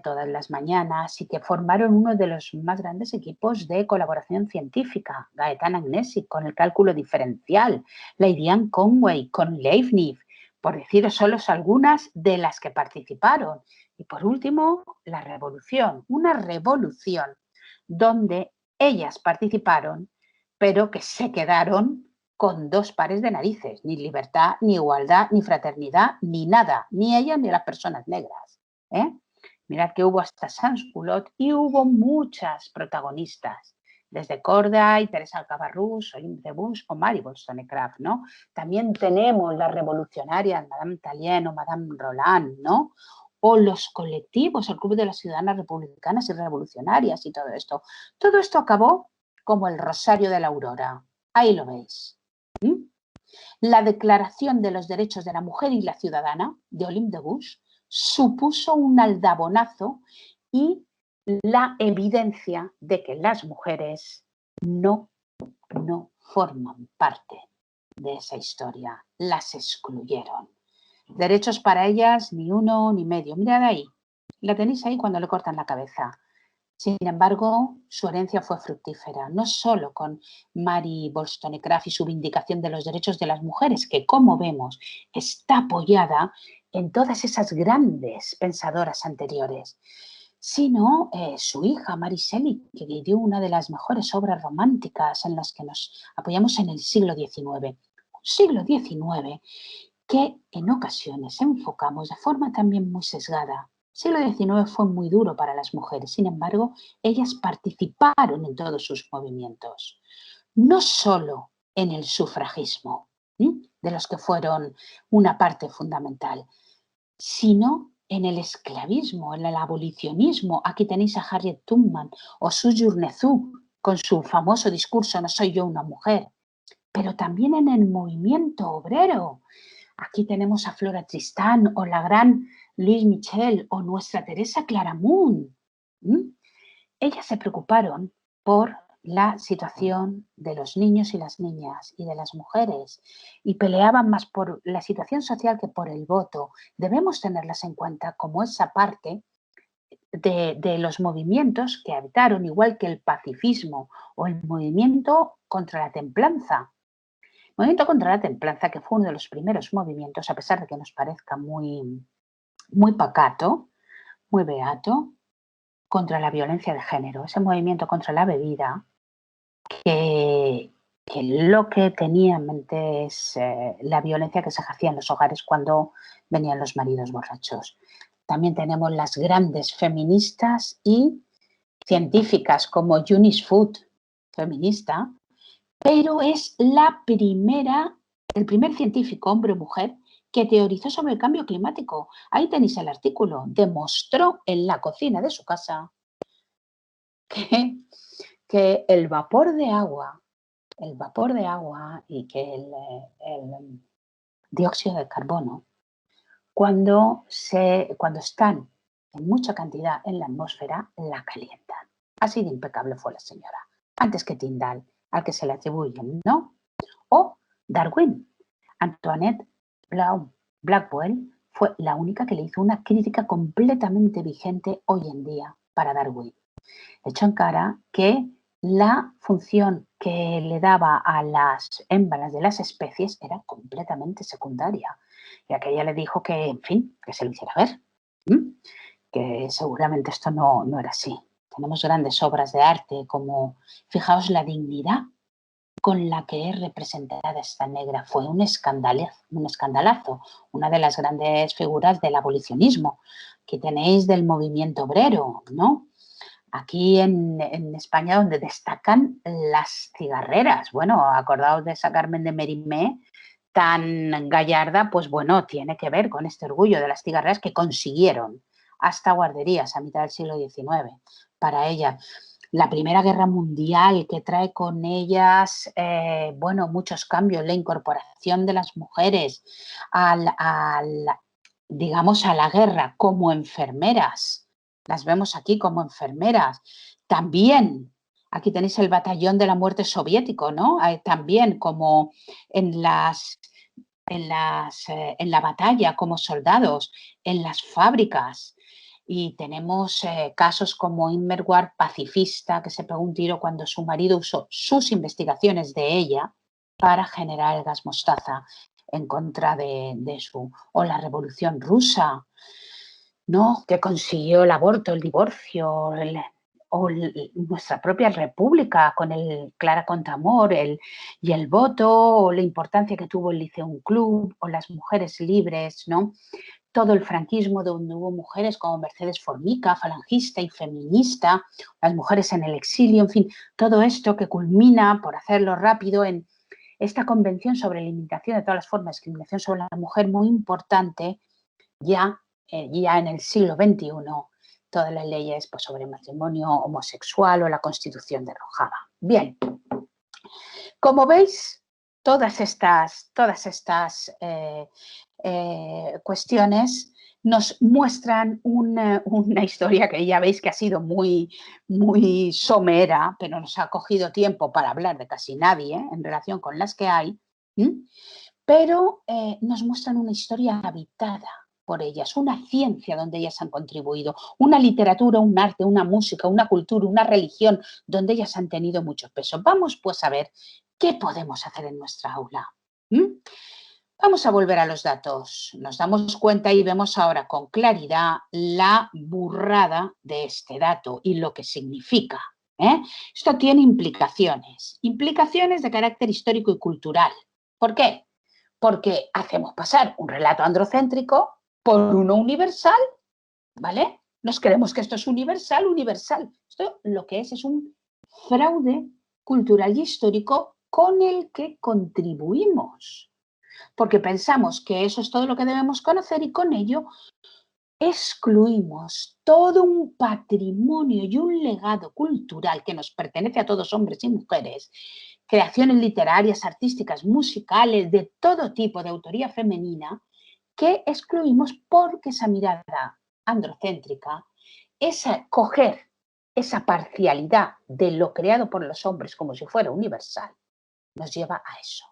A: todas las mañanas y que formaron uno de los más grandes equipos de colaboración científica, Gaetano Agnesi, con el cálculo diferencial, Lady Anne Conway, con Leibniz, por deciros solo algunas de las que participaron. Y por último, la revolución, una revolución donde ellas participaron, pero que se quedaron con 2 pares de narices, ni libertad, ni igualdad, ni fraternidad, ni nada, ni ella ni las personas negras. Mirad que hubo hasta Sans-Culotte y hubo muchas protagonistas, desde Corday, Teresa Cabarrús, Olympe de Gouges o Mary Wollstonecraft, ¿no? También tenemos las revolucionarias, Madame Tallien o Madame Roland, ¿no? O los colectivos, el Club de las Ciudadanas Republicanas y Revolucionarias y todo esto. Todo esto acabó como el Rosario de la Aurora. Ahí lo veis. La Declaración de los Derechos de la Mujer y la Ciudadana de Olympe de Gouges supuso un aldabonazo y la evidencia de que las mujeres no forman parte de esa historia. Las excluyeron. Derechos para ellas ni uno ni medio. Mirad ahí. La tenéis ahí cuando le cortan la cabeza. Sin embargo, su herencia fue fructífera, no solo con Mary Wollstonecraft y su vindicación de los derechos de las mujeres, que como vemos está apoyada en todas esas grandes pensadoras anteriores, sino su hija Mary Shelley, que dio una de las mejores obras románticas en las que nos apoyamos en el siglo XIX. Un siglo XIX que en ocasiones enfocamos de forma también muy sesgada. El siglo XIX fue muy duro para las mujeres, sin embargo, ellas participaron en todos sus movimientos, no solo en el sufragismo, de los que fueron una parte fundamental, sino en el esclavismo, en el abolicionismo. Aquí tenéis a Harriet Tubman o Su Journezu con su famoso discurso "No soy yo una mujer", pero también en el movimiento obrero. Aquí tenemos a Flora Tristán o la gran Louise Michel o nuestra Teresa Claramunt. Ellas se preocuparon por la situación de los niños y las niñas y de las mujeres y peleaban más por la situación social que por el voto, debemos tenerlas en cuenta como esa parte de los movimientos que habitaron, igual que el pacifismo o el movimiento contra la templanza. El movimiento contra la templanza, que fue uno de los primeros movimientos, a pesar de que nos parezca muy pacato, muy beato, contra la violencia de género, ese movimiento contra la bebida, que, que lo que tenía en mente es la violencia que se ejercía en los hogares cuando venían los maridos borrachos. También tenemos las grandes feministas y científicas como Eunice Foot, feminista, pero es el primer científico, hombre o mujer, que teorizó sobre el cambio climático. Ahí tenéis el artículo. Demostró en la cocina de su casa que, que el vapor de agua y que el dióxido de carbono, cuando están en mucha cantidad en la atmósfera, la calientan. Así de impecable fue la señora. Antes que Tyndall, al que se le atribuyen, ¿no? O Darwin. Antoinette Blackwell fue la única que le hizo una crítica completamente vigente hoy en día para Darwin. Echó en cara que la función que le daba a las hembras de las especies era completamente secundaria. Y aquella le dijo que, en fin, que se lo hiciera ver, que seguramente esto no era así. Tenemos grandes obras de arte como, fijaos, la dignidad con la que es representada esta negra. Fue un escandalazo, una de las grandes figuras del abolicionismo. Aquí tenéis del movimiento obrero, ¿no? Aquí en España, donde destacan las cigarreras. Bueno, acordaos de esa Carmen de Mérimée, tan gallarda, pues bueno, tiene que ver con este orgullo de las cigarreras que consiguieron hasta guarderías a mitad del siglo XIX para ella. La Primera Guerra Mundial, que trae con ellas, bueno, muchos cambios, la incorporación de las mujeres digamos, a la guerra como enfermeras. Las vemos aquí como enfermeras. También, aquí tenéis el batallón de la muerte soviético, ¿no? También como en la batalla, como soldados, en las fábricas. Y tenemos casos como Inmerward, pacifista, que se pegó un tiro cuando su marido usó sus investigaciones de ella para generar el gas mostaza en contra de su... O la Revolución Rusa, ¿no? Que consiguió el aborto, el divorcio, nuestra propia república con el Clara Contramor y el voto, o la importancia que tuvo el Liceum Club, o las mujeres libres, ¿no? Todo el franquismo donde hubo mujeres como Mercedes Formica, falangista y feminista, las mujeres en el exilio, en fin, todo esto que culmina, por hacerlo rápido, en esta convención sobre la eliminación de todas las formas de discriminación sobre la mujer, muy importante, ya en el siglo XXI, todas las leyes pues, sobre matrimonio homosexual o la Constitución de Rojava. Bien, como veis, todas estas cuestiones nos muestran una historia que ya veis que ha sido muy somera, pero nos ha cogido tiempo para hablar de casi nadie en relación con las que hay, pero nos muestran una historia habitada por ellas, una ciencia donde ellas han contribuido, una literatura, un arte, una música, una cultura, una religión, donde ellas han tenido mucho peso. Vamos pues a ver qué podemos hacer en nuestra aula. Vamos a volver a los datos. Nos damos cuenta y vemos ahora con claridad la burrada de este dato y lo que significa. Esto tiene implicaciones de carácter histórico y cultural. ¿Por qué? Porque hacemos pasar un relato androcéntrico por uno universal, ¿vale? Nos creemos que esto es universal. Esto lo que es un fraude cultural y histórico con el que contribuimos. Porque pensamos que eso es todo lo que debemos conocer y con ello excluimos todo un patrimonio y un legado cultural que nos pertenece a todos, hombres y mujeres, creaciones literarias, artísticas, musicales, de todo tipo de autoría femenina, que excluimos porque esa mirada androcéntrica, esa coger esa parcialidad de lo creado por los hombres como si fuera universal, nos lleva a eso,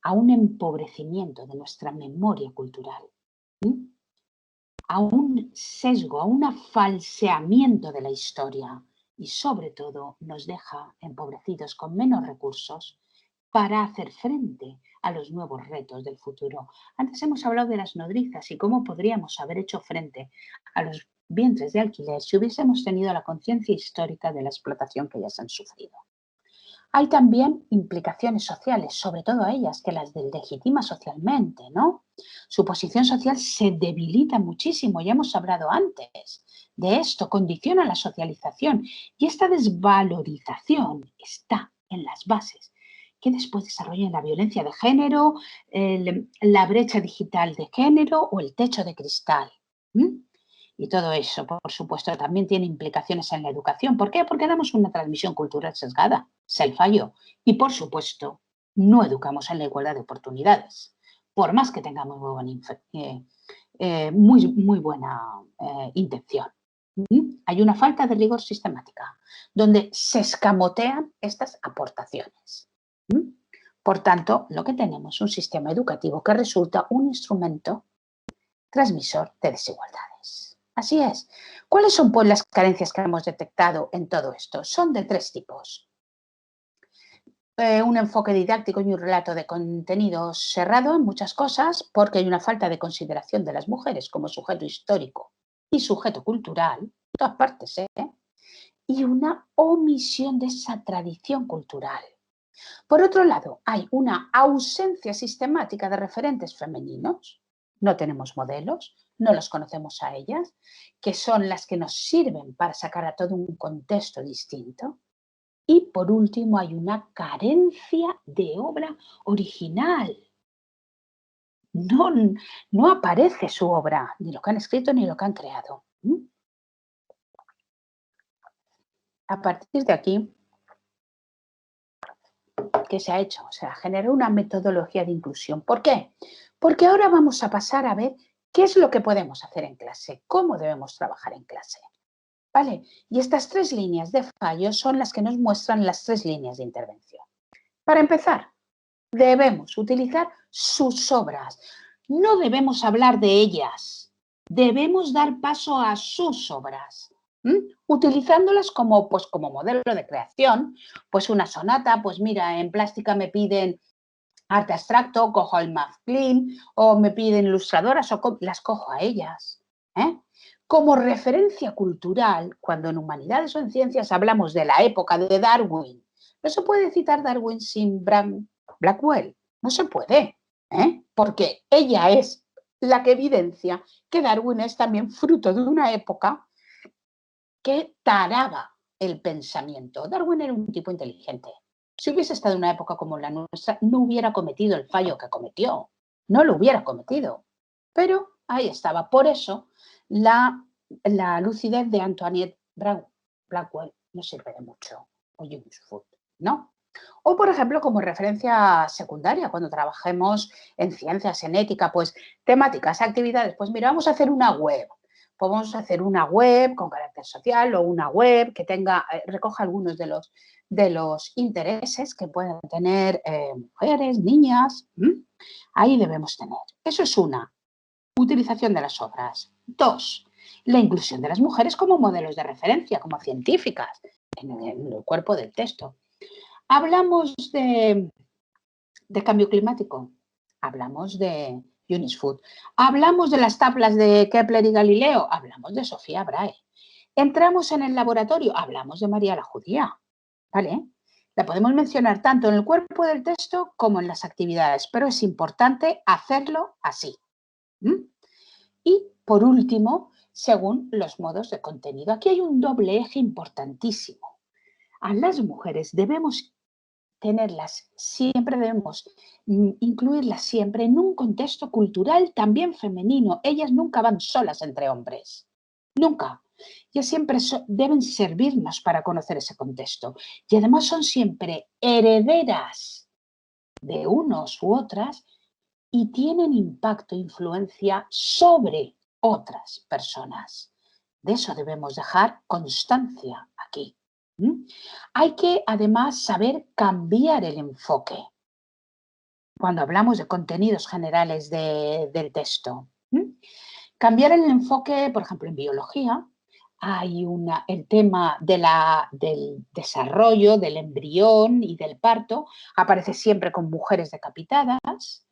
A: a un empobrecimiento de nuestra memoria cultural, a un sesgo, a un falseamiento de la historia y sobre todo nos deja empobrecidos con menos recursos para hacer frente a los nuevos retos del futuro. Antes hemos hablado de las nodrizas y cómo podríamos haber hecho frente a los vientres de alquiler si hubiésemos tenido la conciencia histórica de la explotación que ellas han sufrido. Hay también implicaciones sociales, sobre todo a ellas, que las legitima socialmente, ¿no? Su posición social se debilita muchísimo, ya hemos hablado antes de esto, condiciona la socialización y esta desvalorización está en las bases que después desarrollan la violencia de género, la brecha digital de género o el techo de cristal. ¿Mm? Y todo eso, por supuesto, también tiene implicaciones en la educación. ¿Por qué? Porque damos una transmisión cultural sesgada, es el fallo. Y, por supuesto, no educamos en la igualdad de oportunidades, por más que tengamos muy buena intención. Hay una falta de rigor sistemática, donde se escamotean estas aportaciones. Por tanto, lo que tenemos es un sistema educativo que resulta un instrumento transmisor de desigualdades. Así es. ¿Cuáles son pues, las carencias que hemos detectado en todo esto? Son de tres tipos. Un enfoque didáctico y un relato de contenido cerrado en muchas cosas, porque hay una falta de consideración de las mujeres como sujeto histórico y sujeto cultural, en todas partes, y una omisión de esa tradición cultural. Por otro lado, hay una ausencia sistemática de referentes femeninos. No tenemos modelos, no los conocemos a ellas, que son las que nos sirven para sacar a todo un contexto distinto. Y por último, hay una carencia de obra original. No, no aparece su obra, ni lo que han escrito ni lo que han creado. A partir de aquí, ¿qué se ha hecho? O sea, generar una metodología de inclusión. ¿Por qué? Porque ahora vamos a pasar a ver qué es lo que podemos hacer en clase, cómo debemos trabajar en clase. ¿Vale? Y estas tres líneas de fallo son las que nos muestran las tres líneas de intervención. Para empezar, debemos utilizar sus obras. No debemos hablar de ellas. Debemos dar paso a sus obras. Utilizándolas como modelo de creación. Pues una sonata, pues mira, en plástica me piden arte abstracto, cojo el Math Clean, o me piden ilustradoras, o las cojo a ellas. Como referencia cultural, cuando en humanidades o en ciencias hablamos de la época de Darwin, no se puede citar Darwin sin Blackwell, no se puede, porque ella es la que evidencia que Darwin es también fruto de una época que taraba el pensamiento. Darwin era un tipo inteligente. Si hubiese estado en una época como la nuestra, no hubiera cometido el fallo que cometió. No lo hubiera cometido. Pero ahí estaba. Por eso, la lucidez de Antoinette Blackwell no sirve de mucho. O Eunice Foot, ¿no? O, por ejemplo, como referencia secundaria, cuando trabajemos en ciencias, en ética, pues temáticas, actividades, pues mira, vamos a hacer una web. Podemos hacer una web con carácter social o una web que recoja algunos de los intereses que pueden tener mujeres, niñas. Ahí debemos tener. Eso es una, utilización de las obras. Dos, la inclusión de las mujeres como modelos de referencia, como científicas, en el cuerpo del texto. Hablamos de cambio climático, hablamos de Eunice Foot, hablamos de las tablas de Kepler y Galileo, hablamos de Sofía Brahe. Entramos en el laboratorio, hablamos de María la Judía, ¿vale? La podemos mencionar tanto en el cuerpo del texto como en las actividades, pero es importante hacerlo así. Y, por último, según los modos de contenido. Aquí hay un doble eje importantísimo. A las mujeres debemos debemos incluirlas siempre en un contexto cultural también femenino. Ellas nunca van solas entre hombres, nunca. Ellas siempre deben servirnos para conocer ese contexto. Y además son siempre herederas de unos u otras y tienen impacto, influencia sobre otras personas. De eso debemos dejar constancia aquí. ¿Mm? Hay que además saber cambiar el enfoque cuando hablamos de contenidos generales del texto. Cambiar el enfoque, por ejemplo, en biología, hay el tema del desarrollo del embrión y del parto, aparece siempre con mujeres decapitadas,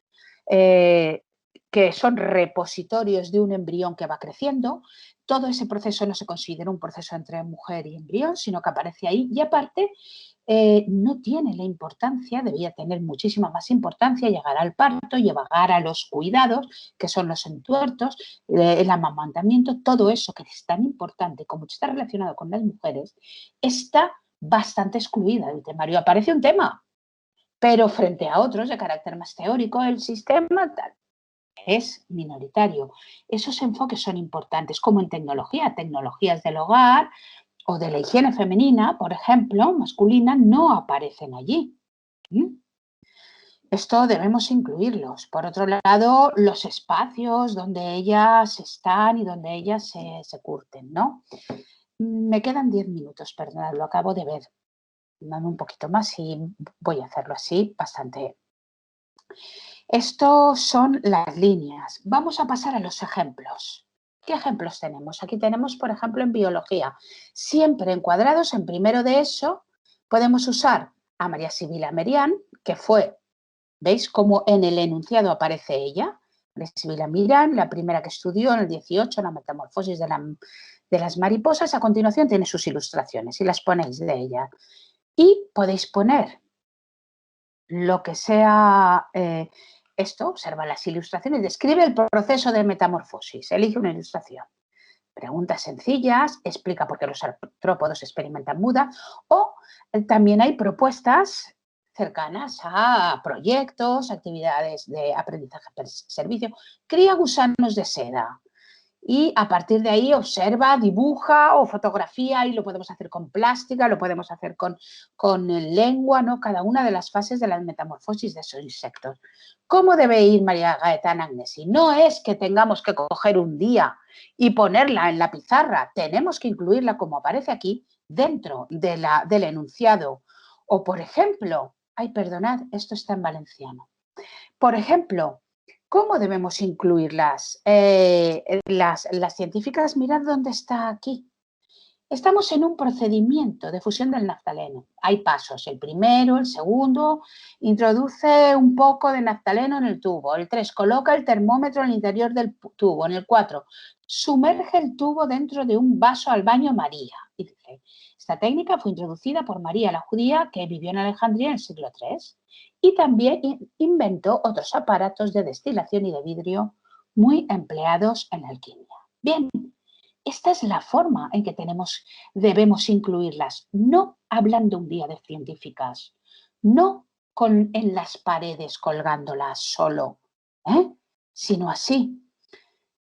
A: eh, que son repositorios de un embrión que va creciendo. Todo ese proceso no se considera un proceso entre mujer y embrión, sino que aparece ahí y aparte no tiene la importancia, debía tener muchísima más importancia llegar al parto, llegar a los cuidados, que son los entuertos, el amamantamiento, todo eso que es tan importante como está relacionado con las mujeres, está bastante excluida del temario. Aparece un tema, pero frente a otros de carácter más teórico, el sistema tal, es minoritario. Esos enfoques son importantes, como en tecnología, tecnologías del hogar o de la higiene femenina, por ejemplo, masculina, no aparecen allí. Esto debemos incluirlos. Por otro lado, los espacios donde ellas están y donde ellas se curten, ¿no? Me quedan 10 minutos, perdonad, lo acabo de ver. Dame un poquito más y voy a hacerlo así, bastante. Estos son las líneas. Vamos a pasar a los ejemplos. ¿Qué ejemplos tenemos? Aquí tenemos, por ejemplo, en biología, siempre encuadrados en primero de eso, podemos usar a María Sibila Merian, que fue, ¿veis cómo en el enunciado aparece ella? María Sibila Merian, la primera que estudió en el 18 la metamorfosis de las mariposas. A continuación tiene sus ilustraciones y las ponéis de ella. Y podéis poner lo que sea esto, observa las ilustraciones, describe el proceso de metamorfosis, elige una ilustración. Preguntas sencillas, explica por qué los artrópodos experimentan muda o también hay propuestas cercanas a proyectos, actividades de aprendizaje per servicio. Cría gusanos de seda y a partir de ahí observa, dibuja o fotografía y lo podemos hacer con plástica, lo podemos hacer con lengua, ¿no? Cada una de las fases de la metamorfosis de esos insectos. ¿Cómo debe ir María Gaetana Agnesi? No es que tengamos que coger un día y ponerla en la pizarra, tenemos que incluirla como aparece aquí dentro del enunciado. O por ejemplo, ay, perdonad, esto está en valenciano. Por ejemplo, ¿cómo debemos incluirlas? Las científicas, mirad dónde está aquí. Estamos en un procedimiento de fusión del naftaleno. Hay pasos. El primero, el segundo, introduce un poco de naftaleno en el tubo. El 3, coloca el termómetro en el interior del tubo. En el 4, sumerge el tubo dentro de un vaso al baño María. Y dice, esta técnica fue introducida por María la judía que vivió en Alejandría en el siglo III y también inventó otros aparatos de destilación y de vidrio muy empleados en la alquimia. Bien, esta es la forma en que debemos incluirlas, no hablando un día de científicas, no en las paredes colgándolas solo, sino así.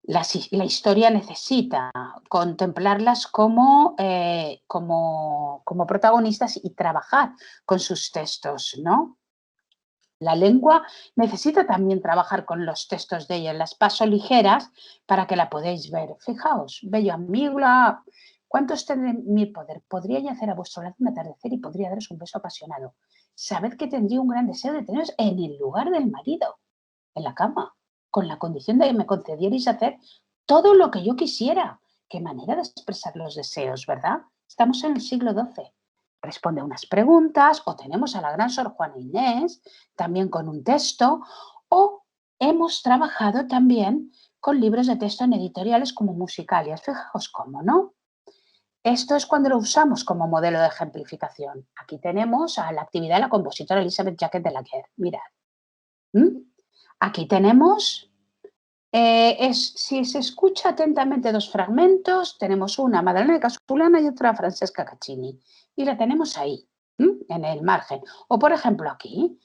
A: La historia necesita contemplarlas como protagonistas y trabajar con sus textos, ¿no? La lengua necesita también trabajar con los textos de ella. Las paso ligeras para que la podáis ver. Fijaos, bello amígula, ¿cuánto está en mi poder? Podría yacer a vuestro lado un atardecer y podría daros un beso apasionado. Sabed que tendría un gran deseo de teneros en el lugar del marido, en la cama, con la condición de que me concedierais hacer todo lo que yo quisiera. Qué manera de expresar los deseos, ¿verdad? Estamos en el siglo XII. Responde a unas preguntas o tenemos a la gran Sor Juana Inés también con un texto o hemos trabajado también con libros de texto en editoriales como Musicalias. Fijaos cómo, ¿no? Esto es cuando lo usamos como modelo de ejemplificación. Aquí tenemos a la actividad de la compositora Elizabeth Jacquet de la Guerre. Mirad. Aquí tenemos, si se escucha atentamente dos fragmentos, tenemos una Madalena de Casculana y otra Francesca Caccini. Y la tenemos ahí, en el margen. O, por ejemplo, aquí,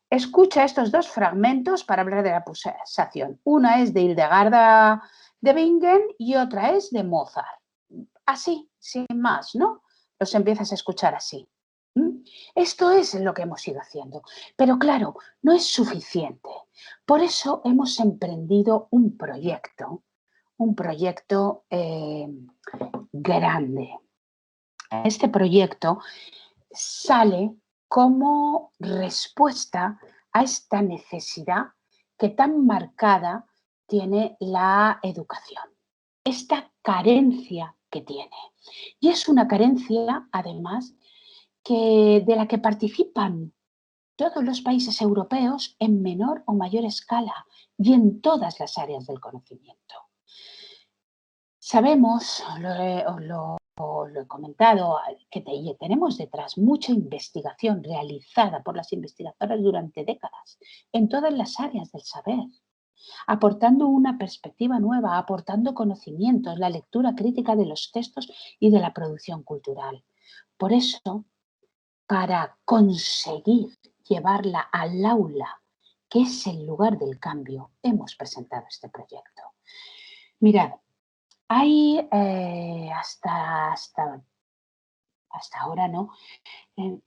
A: escucha estos dos fragmentos para hablar de la pulsación. Una es de Hildegarda de Bingen y otra es de Mozart. Así, sin más, ¿no? Los empiezas a escuchar así. Esto es lo que hemos ido haciendo. Pero claro, no es suficiente. Por eso hemos emprendido un proyecto un proyecto grande. Este proyecto sale como respuesta a esta necesidad que tan marcada tiene la educación, esta carencia que tiene. Y es una carencia, además, de la que participan todos los países europeos en menor o mayor escala y en todas las áreas del conocimiento. Sabemos, lo he comentado, que tenemos detrás mucha investigación realizada por las investigadoras durante décadas en todas las áreas del saber, aportando una perspectiva nueva, aportando conocimientos, la lectura crítica de los textos y de la producción cultural. Por eso, para conseguir llevarla al aula, que es el lugar del cambio, hemos presentado este proyecto. Mirad, hay hasta ahora, ¿no?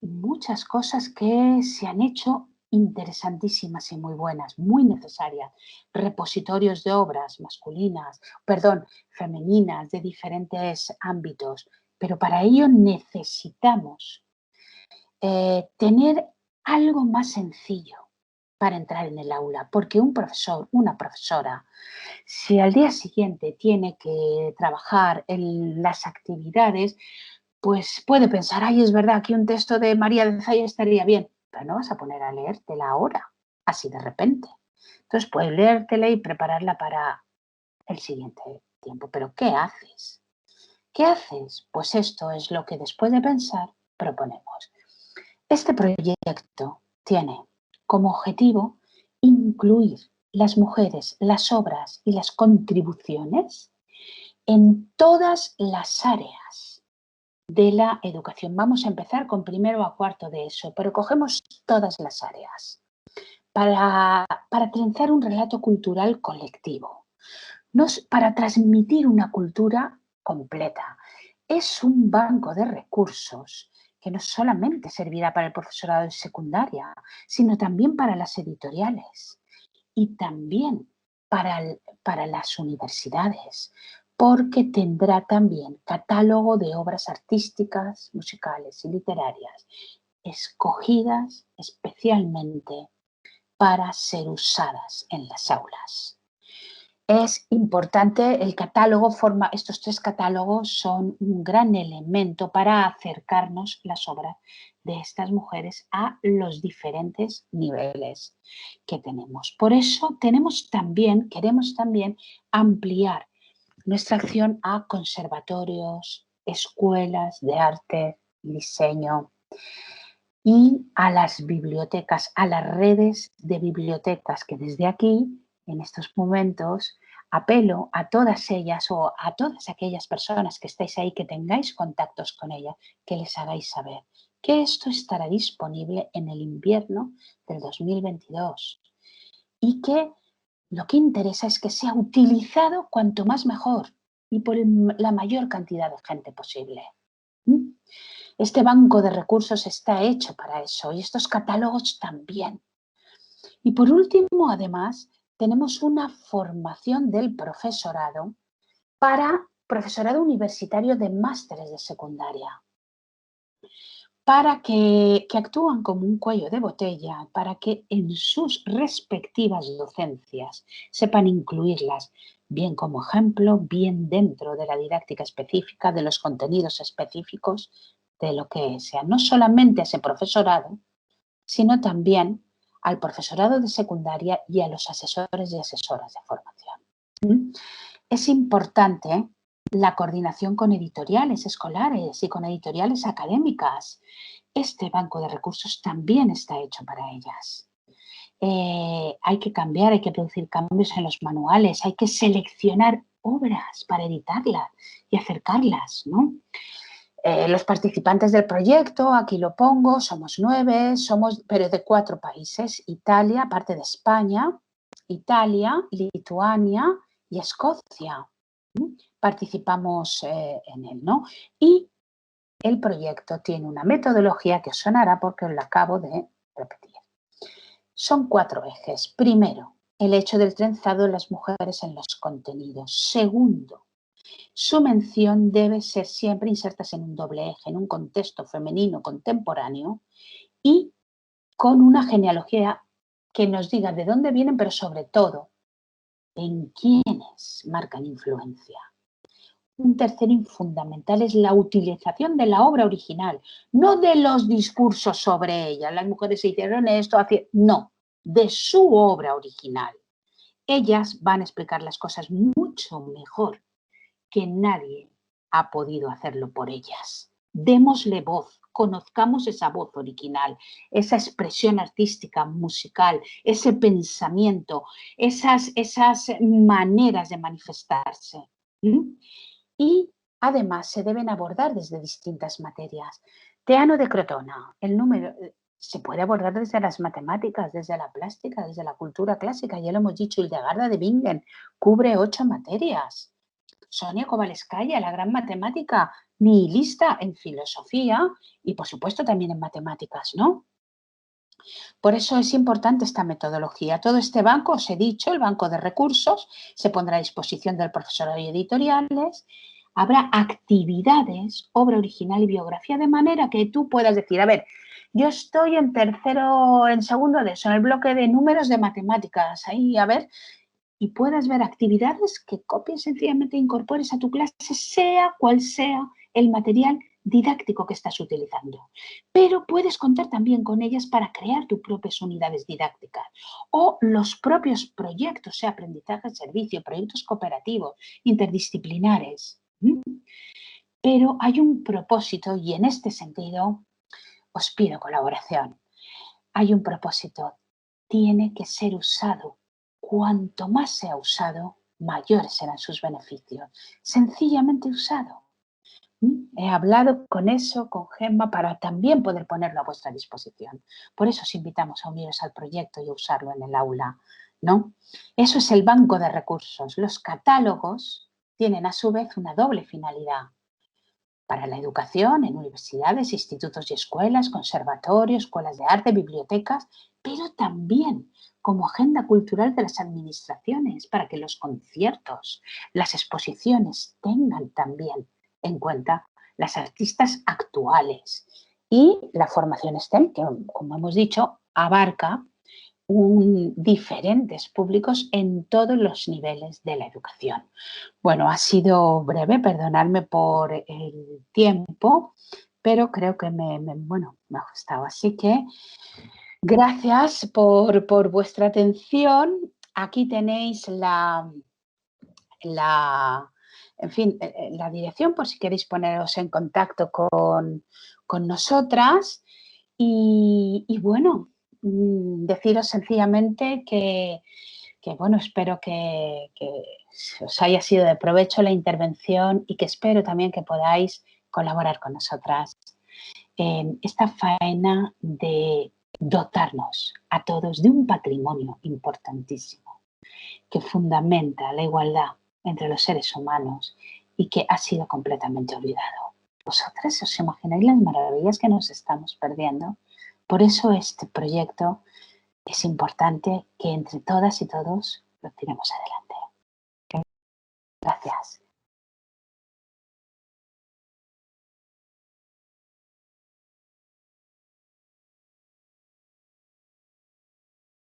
A: Muchas cosas que se han hecho interesantísimas y muy buenas, muy necesarias. Repositorios de obras masculinas, perdón, femeninas, de diferentes ámbitos. Pero para ello necesitamos tener algo más sencillo para entrar en el aula, porque un profesor, una profesora, si al día siguiente tiene que trabajar en las actividades, pues puede pensar, ay, es verdad que un texto de María de Zaya estaría bien, pero no vas a poner a leértela ahora, así de repente. Entonces puedes leértela y prepararla para el siguiente tiempo. Pero ¿qué haces? ¿Qué haces? Pues esto es lo que después de pensar proponemos. Este proyecto tiene como objetivo incluir las mujeres, las obras y las contribuciones en todas las áreas de la educación. Vamos a empezar con primero a cuarto de eso, pero cogemos todas las áreas para trenzar un relato cultural colectivo, para transmitir una cultura completa. Es un banco de recursos que no solamente servirá para el profesorado de secundaria, sino también para las editoriales y también para las universidades, porque tendrá también catálogo de obras artísticas, musicales y literarias, escogidas especialmente para ser usadas en las aulas. Es importante, estos tres catálogos son un gran elemento para acercarnos las obras de estas mujeres a los diferentes niveles que tenemos. Por eso queremos también ampliar nuestra acción a conservatorios, escuelas de arte y diseño y a las bibliotecas, a las redes de bibliotecas que desde aquí, en estos momentos, apelo a todas ellas o a todas aquellas personas que estáis ahí, que tengáis contactos con ellas, que les hagáis saber que esto estará disponible en el invierno del 2022 y que lo que interesa es que sea utilizado cuanto más mejor y por la mayor cantidad de gente posible. ¿Mm? Este banco de recursos está hecho para eso y estos catálogos también. Y por último, además, tenemos una formación del profesorado para profesorado universitario de másteres de secundaria, para que actúan como un cuello de botella, para que en sus respectivas docencias sepan incluirlas, bien como ejemplo, bien dentro de la didáctica específica, de los contenidos específicos, de lo que sea, no solamente a ese profesorado, sino también al profesorado de secundaria y a los asesores y asesoras de formación. Es importante la coordinación con editoriales escolares y con editoriales académicas. Este banco de recursos también está hecho para ellas. Hay que cambiar, hay que producir cambios en los manuales, hay que seleccionar obras para editarlas y acercarlas, ¿no? Los participantes del proyecto, aquí lo pongo, somos 9, pero de 4 países, Italia, aparte de España, Italia, Lituania y Escocia. Participamos en él, ¿no? Y el proyecto tiene una metodología que os sonará porque os la acabo de repetir. Son 4 ejes. Primero, el hecho del trenzado de las mujeres en los contenidos. Segundo, su mención debe ser siempre insertas en un doble eje, en un contexto femenino contemporáneo y con una genealogía que nos diga de dónde vienen, pero sobre todo en quiénes marcan influencia. Un tercero y fundamental es la utilización de la obra original, no de los discursos sobre ella. Las mujeres se hicieron esto, no, de su obra original. Ellas van a explicar las cosas mucho mejor que nadie ha podido hacerlo por ellas. Démosle voz, conozcamos esa voz original, esa expresión artística, musical, ese pensamiento, esas maneras de manifestarse. Y además se deben abordar desde distintas materias. Teano de Crotona, el número se puede abordar desde las matemáticas, desde la plástica, desde la cultura clásica, ya lo hemos dicho. Hildegarda de Bingen cubre 8 materias. Sonia Kovalevskaya, la gran matemática, nihilista en filosofía y, por supuesto, también en matemáticas, ¿no? Por eso es importante esta metodología. Todo este banco, os he dicho, el banco de recursos, se pondrá a disposición del profesorado y editoriales. Habrá actividades, obra original y biografía, de manera que tú puedas decir, a ver, yo estoy en segundo de eso, en el bloque de números de matemáticas, ahí, a ver, y puedas ver actividades que copies sencillamente e incorpores a tu clase, sea cual sea el material didáctico que estás utilizando. Pero puedes contar también con ellas para crear tus propias unidades didácticas o los propios proyectos, sea aprendizaje, servicio, proyectos cooperativos, interdisciplinares. Pero hay un propósito y en este sentido os pido colaboración. Hay un propósito. Tiene que ser usado. Cuanto más sea usado, mayores serán sus beneficios. Sencillamente usado. He hablado con Gemma, para también poder ponerlo a vuestra disposición. Por eso os invitamos a uniros al proyecto y a usarlo en el aula, ¿no? Eso es el banco de recursos. Los catálogos tienen a su vez una doble finalidad. Para la educación en universidades, institutos y escuelas, conservatorios, escuelas de arte, bibliotecas, pero también como agenda cultural de las administraciones, para que los conciertos, las exposiciones tengan también en cuenta las artistas actuales. Y la formación STEM, que como hemos dicho, abarca diferentes públicos en todos los niveles de la educación. Bueno, ha sido breve, perdonadme por el tiempo, pero creo que me ha gustado. Así que gracias por vuestra atención. Aquí tenéis en fin, la dirección por si queréis poneros en contacto con nosotras. Y bueno, deciros sencillamente que bueno, espero que os haya sido de provecho la intervención y que espero también que podáis colaborar con nosotras en esta faena de dotarnos a todos de un patrimonio importantísimo que fundamenta la igualdad entre los seres humanos y que ha sido completamente olvidado. ¿Vosotras os imagináis las maravillas que nos estamos perdiendo? Por eso este proyecto es importante que entre todas y todos lo tiremos adelante.